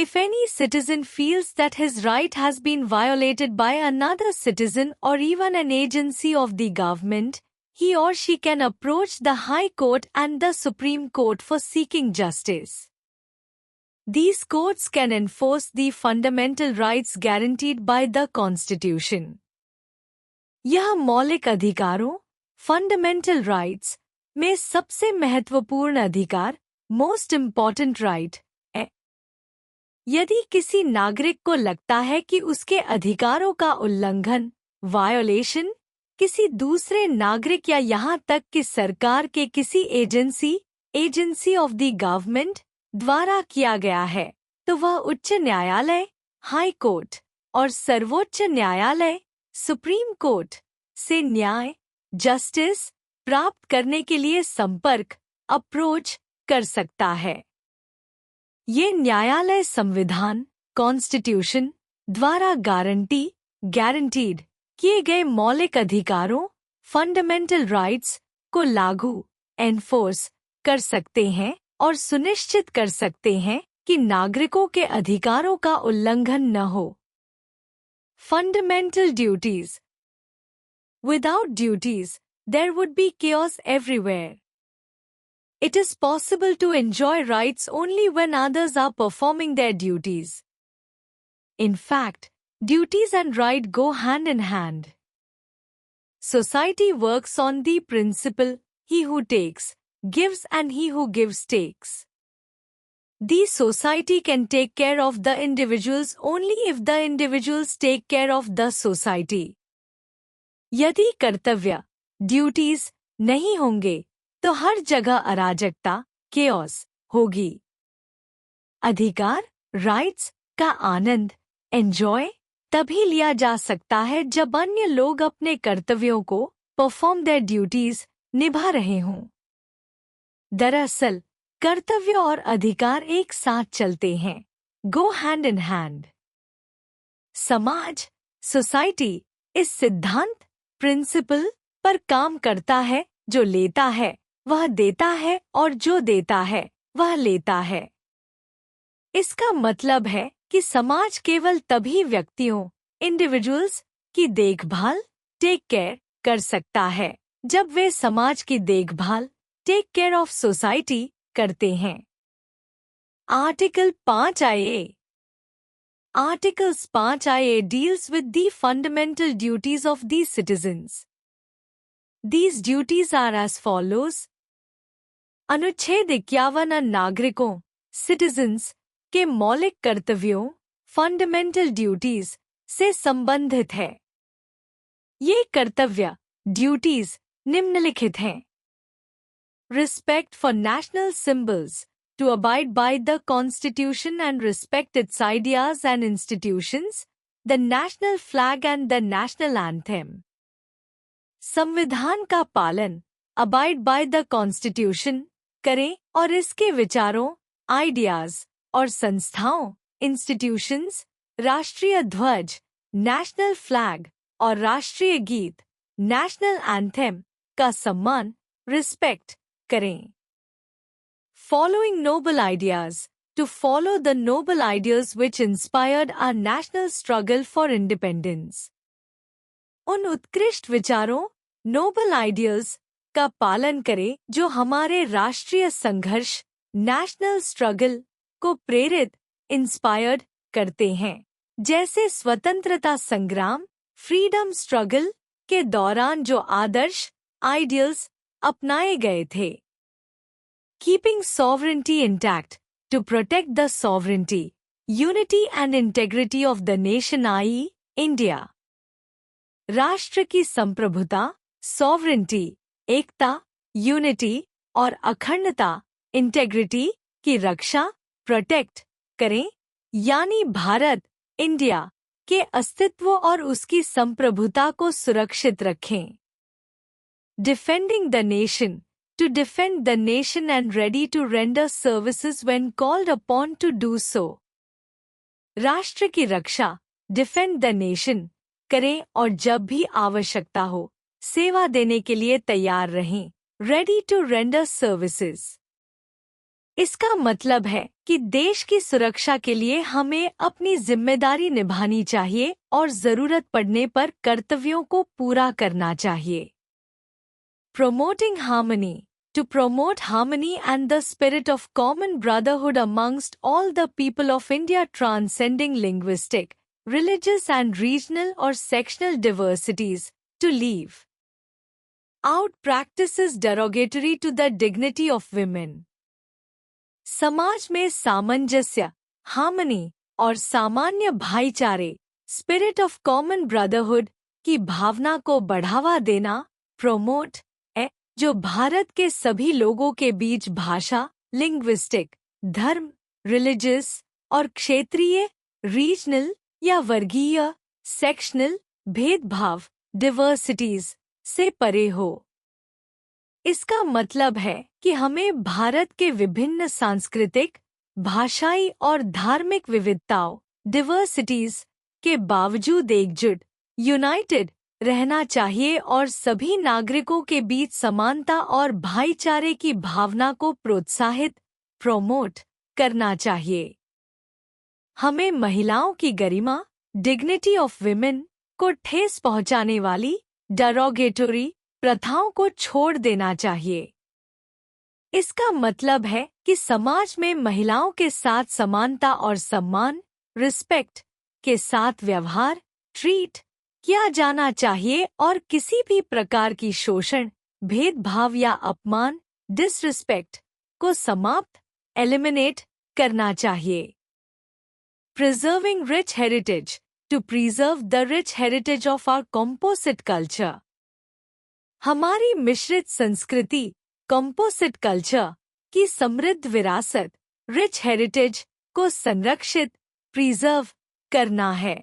[SPEAKER 1] If any citizen feels that his right has been violated by another citizen or even an agency of the government, he or she can approach the High Court and the Supreme Court for seeking justice. These courts can enforce the fundamental rights guaranteed by the Constitution. यह मौलिक अधिकारों fundamental rights में सबसे महत्वपूर्ण अधिकार most important right है। यदि किसी नागरिक को लगता है कि उसके अधिकारों का उल्लंघन वायोलेशन किसी दूसरे नागरिक या यहाँ तक कि सरकार के किसी एजेंसी ऑफ द गवर्नमेंट द्वारा किया गया है, तो वह उच्च न्यायालय हाई कोर्ट और सर्वोच्च न्यायालय सुप्रीम कोर्ट से न्याय जस्टिस प्राप्त करने के लिए संपर्क अप्रोच कर सकता है। ये न्यायालय संविधान कॉन्स्टिट्यूशन द्वारा गारंटीड किए गए मौलिक अधिकारों फंडामेंटल राइट्स को लागू एनफोर्स कर सकते हैं और सुनिश्चित कर सकते हैं कि नागरिकों के अधिकारों का उल्लंघन न हो। Fundamental duties. Without duties, there would be chaos everywhere. It is possible to enjoy rights only when others are performing their duties. In fact, duties and right go hand in hand. Society works on the principle, he who takes, gives and he who gives takes. The society can take care of the individuals only if the individuals take care of the society. यदि कर्तव्य duties नहीं होंगे तो हर जगह अराजकता chaos होगी। अधिकार rights का आनंद एंजॉय तभी लिया जा सकता है जब अन्य लोग अपने कर्तव्यों को परफॉर्म देयर ड्यूटीज निभा रहे हों। दरअसल कर्तव्य और अधिकार एक साथ चलते हैं, गो हैंड इन हैंड। समाज सोसाइटी इस सिद्धांत प्रिंसिपल पर काम करता है, जो लेता है वह देता है और जो देता है वह लेता है। इसका मतलब है कि समाज केवल तभी व्यक्तियों इंडिविजुअल्स की देखभाल टेक केयर कर सकता है जब वे समाज की देखभाल टेक केयर ऑफ सोसाइटी करते हैं। Article 5IA Articles 5IA deals with the fundamental duties of the citizens. These duties are as follows. अनुच्छेद 51 नागरिकों citizens के मौलिक कर्तव्यों fundamental duties से संबंधित है। ये कर्तव्य duties निम्नलिखित हैं। Respect for national symbols, to abide by the Constitution and respect its ideas and institutions, the national flag and the national anthem. संविधान का पालन abide by the Constitution करें और इसके विचारों ideas और संस्थाओं institutions, राष्ट्रीय ध्वज national flag और राष्ट्रीय गीत national anthem का सम्मान respect करें। Following noble ideas, to follow the noble ideas which inspired our national struggle for independence. उन उत्कृष्ट विचारों noble ideas का पालन करें जो हमारे राष्ट्रीय संघर्ष national struggle को प्रेरित inspired करते हैं, जैसे स्वतंत्रता संग्राम freedom struggle के दौरान जो आदर्श ideals अपनाए गए थे। Keeping sovereignty intact, to protect the sovereignty, unity and integrity of the nation i.e. India. राष्ट्र की संप्रभुता sovereignty, एकता unity और अखंडता integrity की रक्षा protect करें, यानी भारत इंडिया के अस्तित्व और उसकी संप्रभुता को सुरक्षित रखें। Defending the nation, to defend the nation and ready to render services when called upon to do so. राष्ट्र की रक्षा defend the nation करें और जब भी आवश्यकता हो सेवा देने के लिए तैयार रहें, ready to render services. इसका मतलब है कि देश की सुरक्षा के लिए हमें अपनी जिम्मेदारी निभानी चाहिए और जरूरत पड़ने पर कर्तव्यों को पूरा करना चाहिए। Promoting harmony, to promote harmony and the spirit of common brotherhood amongst all the people of India, transcending linguistic, religious and regional or sectional diversities, to leave out practices derogatory to the dignity of women. समाज में सामंजस्य, harmony और सामान्य भाईचारे, spirit of common brotherhood की भावना को बढ़ावा देना, प्रोमोट है, जो भारत के सभी लोगों के बीच भाषा, लिंग्विस्टिक, धर्म, रिलीजियस और क्षेत्रीय, रीजनल या वर्गीय, सेक्शनल भेदभाव, डिवर्सिटीज से परे हो। इसका मतलब है कि हमें भारत के विभिन्न सांस्कृतिक, भाषाई और धार्मिक विविधताओं, डिवर्सिटीज के बावजूद एकजुट, यूनाइटेड रहना चाहिए और सभी नागरिकों के बीच समानता और भाईचारे की भावना को प्रोत्साहित, प्रोमोट करना चाहिए। हमें महिलाओं की गरिमा, डिग्निटी ऑफ विमेन को ठेस पहुंचाने वाली डेरोगेटरी प्रथाओं को छोड़ देना चाहिए। इसका मतलब है कि समाज में महिलाओं के साथ समानता और सम्मान, रिस्पेक्ट के साथ व्यवहार, ट्रीट किया जाना चाहिए और किसी भी प्रकार की शोषण, भेदभाव या अपमान, डिसरिस्पेक्ट को समाप्त, एलिमिनेट करना चाहिए। Preserving rich heritage, to preserve the rich heritage of our composite culture. हमारी मिश्रित संस्कृति, कंपोजिट कल्चर की समृद्ध विरासत, रिच हेरिटेज को संरक्षित, प्रिजर्व करना है।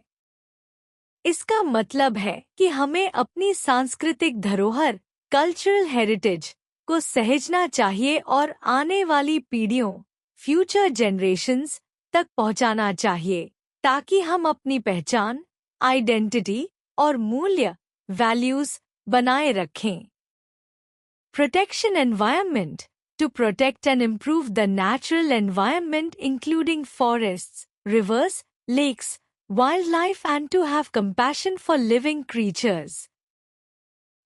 [SPEAKER 1] इसका मतलब है कि हमें अपनी सांस्कृतिक धरोहर, कल्चरल हेरिटेज को सहेजना चाहिए और आने वाली पीढ़ियों, फ्यूचर जनरेशंस तक पहुंचाना चाहिए, ताकि हम अपनी पहचान, आइडेंटिटी और मूल्य, वैल्यूज बनाए रखें। Protection environment, to protect and improve the natural environment including forests, rivers, lakes, wildlife and to have compassion for living creatures.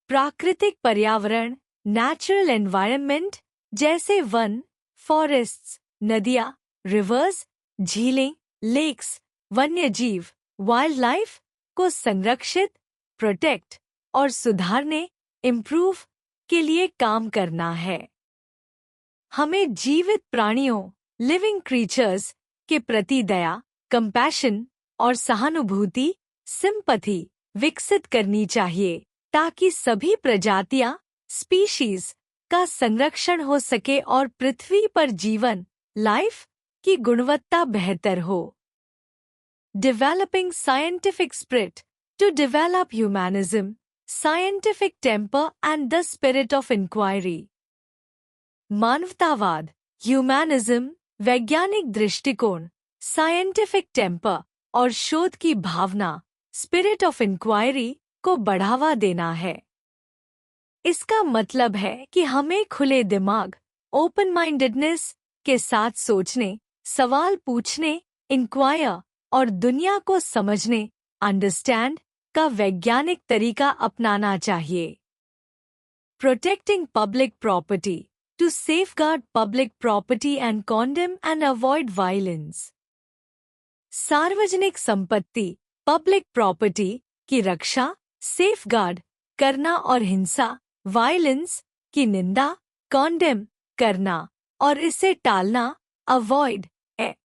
[SPEAKER 1] प्राकृतिक पर्यावरण, नेचुरल एनवायरनमेंट जैसे वन, फॉरेस्ट्स, नदियाँ, रिवर्स, झीलें, लेक्स, वन्यजीव, वाइल्ड लाइफ को संरक्षित, प्रोटेक्ट और सुधारने, इम्प्रूव के लिए काम करना है। हमें जीवित प्राणियों, लिविंग क्रीचर्स के प्रति दया, कंपैशन और सहानुभूति, सिंपैथी विकसित करनी चाहिए, ताकि सभी प्रजातियां, स्पीशीज का संरक्षण हो सके और पृथ्वी पर जीवन, लाइफ की गुणवत्ता बेहतर हो। Developing scientific spirit, to develop humanism, scientific temper and the spirit of inquiry. मानवतावाद, ह्यूमैनिज्म, वैज्ञानिक दृष्टिकोण, साइंटिफिक टेम्पर और शोध की भावना, स्पिरिट ऑफ इंक्वायरी को बढ़ावा देना है। इसका मतलब है कि हमें खुले दिमाग, ओपन माइंडेडनेस के साथ सोचने, सवाल पूछने, इंक्वायर और दुनिया को समझने, अंडरस्टैंड का वैज्ञानिक तरीका अपनाना चाहिए। Protecting public property, to safeguard public property and condemn and avoid violence. सार्वजनिक संपत्ति, पब्लिक प्रॉपर्टी की रक्षा, सेफगार्ड करना और हिंसा, वायलेंस की निंदा, कॉन्डेम करना और इसे टालना, अवॉइड है।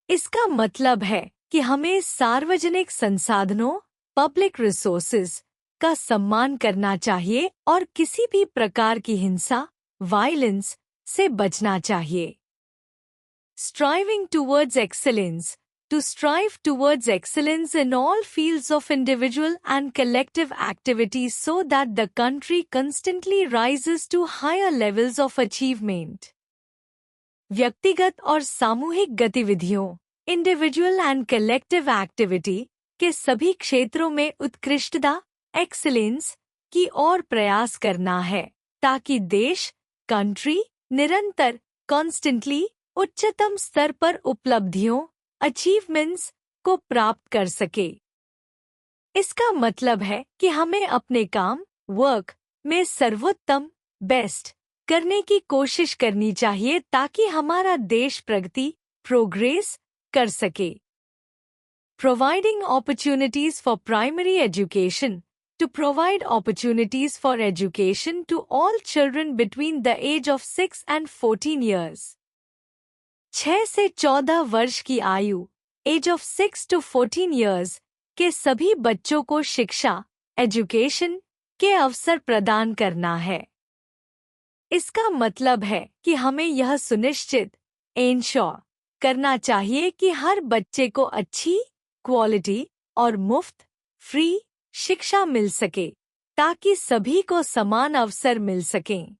[SPEAKER 1] इसका मतलब है कि हमें सार्वजनिक संसाधनों, पब्लिक रिसोर्सेज का सम्मान करना चाहिए और किसी भी प्रकार की हिंसा, वायलेंस से बचना चाहिए। Striving towards excellence, to strive towards excellence in all fields of individual and collective activities so that the country constantly rises to higher levels of achievement. व्यक्तिगत और सामूहिक गतिविधियों, इंडिविजुअल एंड कलेक्टिव एक्टिविटी के सभी क्षेत्रों में उत्कृष्टता, एक्सीलेंस की ओर प्रयास करना है, ताकि देश, कंट्री निरंतर, कॉन्स्टेंटली उच्चतम स्तर पर उपलब्धियों, अचीवमेंट्स को प्राप्त कर सके। इसका मतलब है कि हमें अपने काम, वर्क में सर्वोत्तम, बेस्ट करने की कोशिश करनी चाहिए ताकि हमारा देश प्रगति प्रोग्रेस कर सके। Providing opportunities for primary education. To provide opportunities for education to all children between the age of 6 and 14 years. 6 से 14 वर्ष की आयु age of 6 to 14 years के सभी बच्चों को शिक्षा एजुकेशन के अवसर प्रदान करना है। इसका मतलब है कि हमें यह सुनिश्चित इंश्योर करना चाहिए कि हर बच्चे को अच्छी क्वालिटी और मुफ्त फ्री शिक्षा मिल सके ताकि सभी को समान अवसर मिल सकें।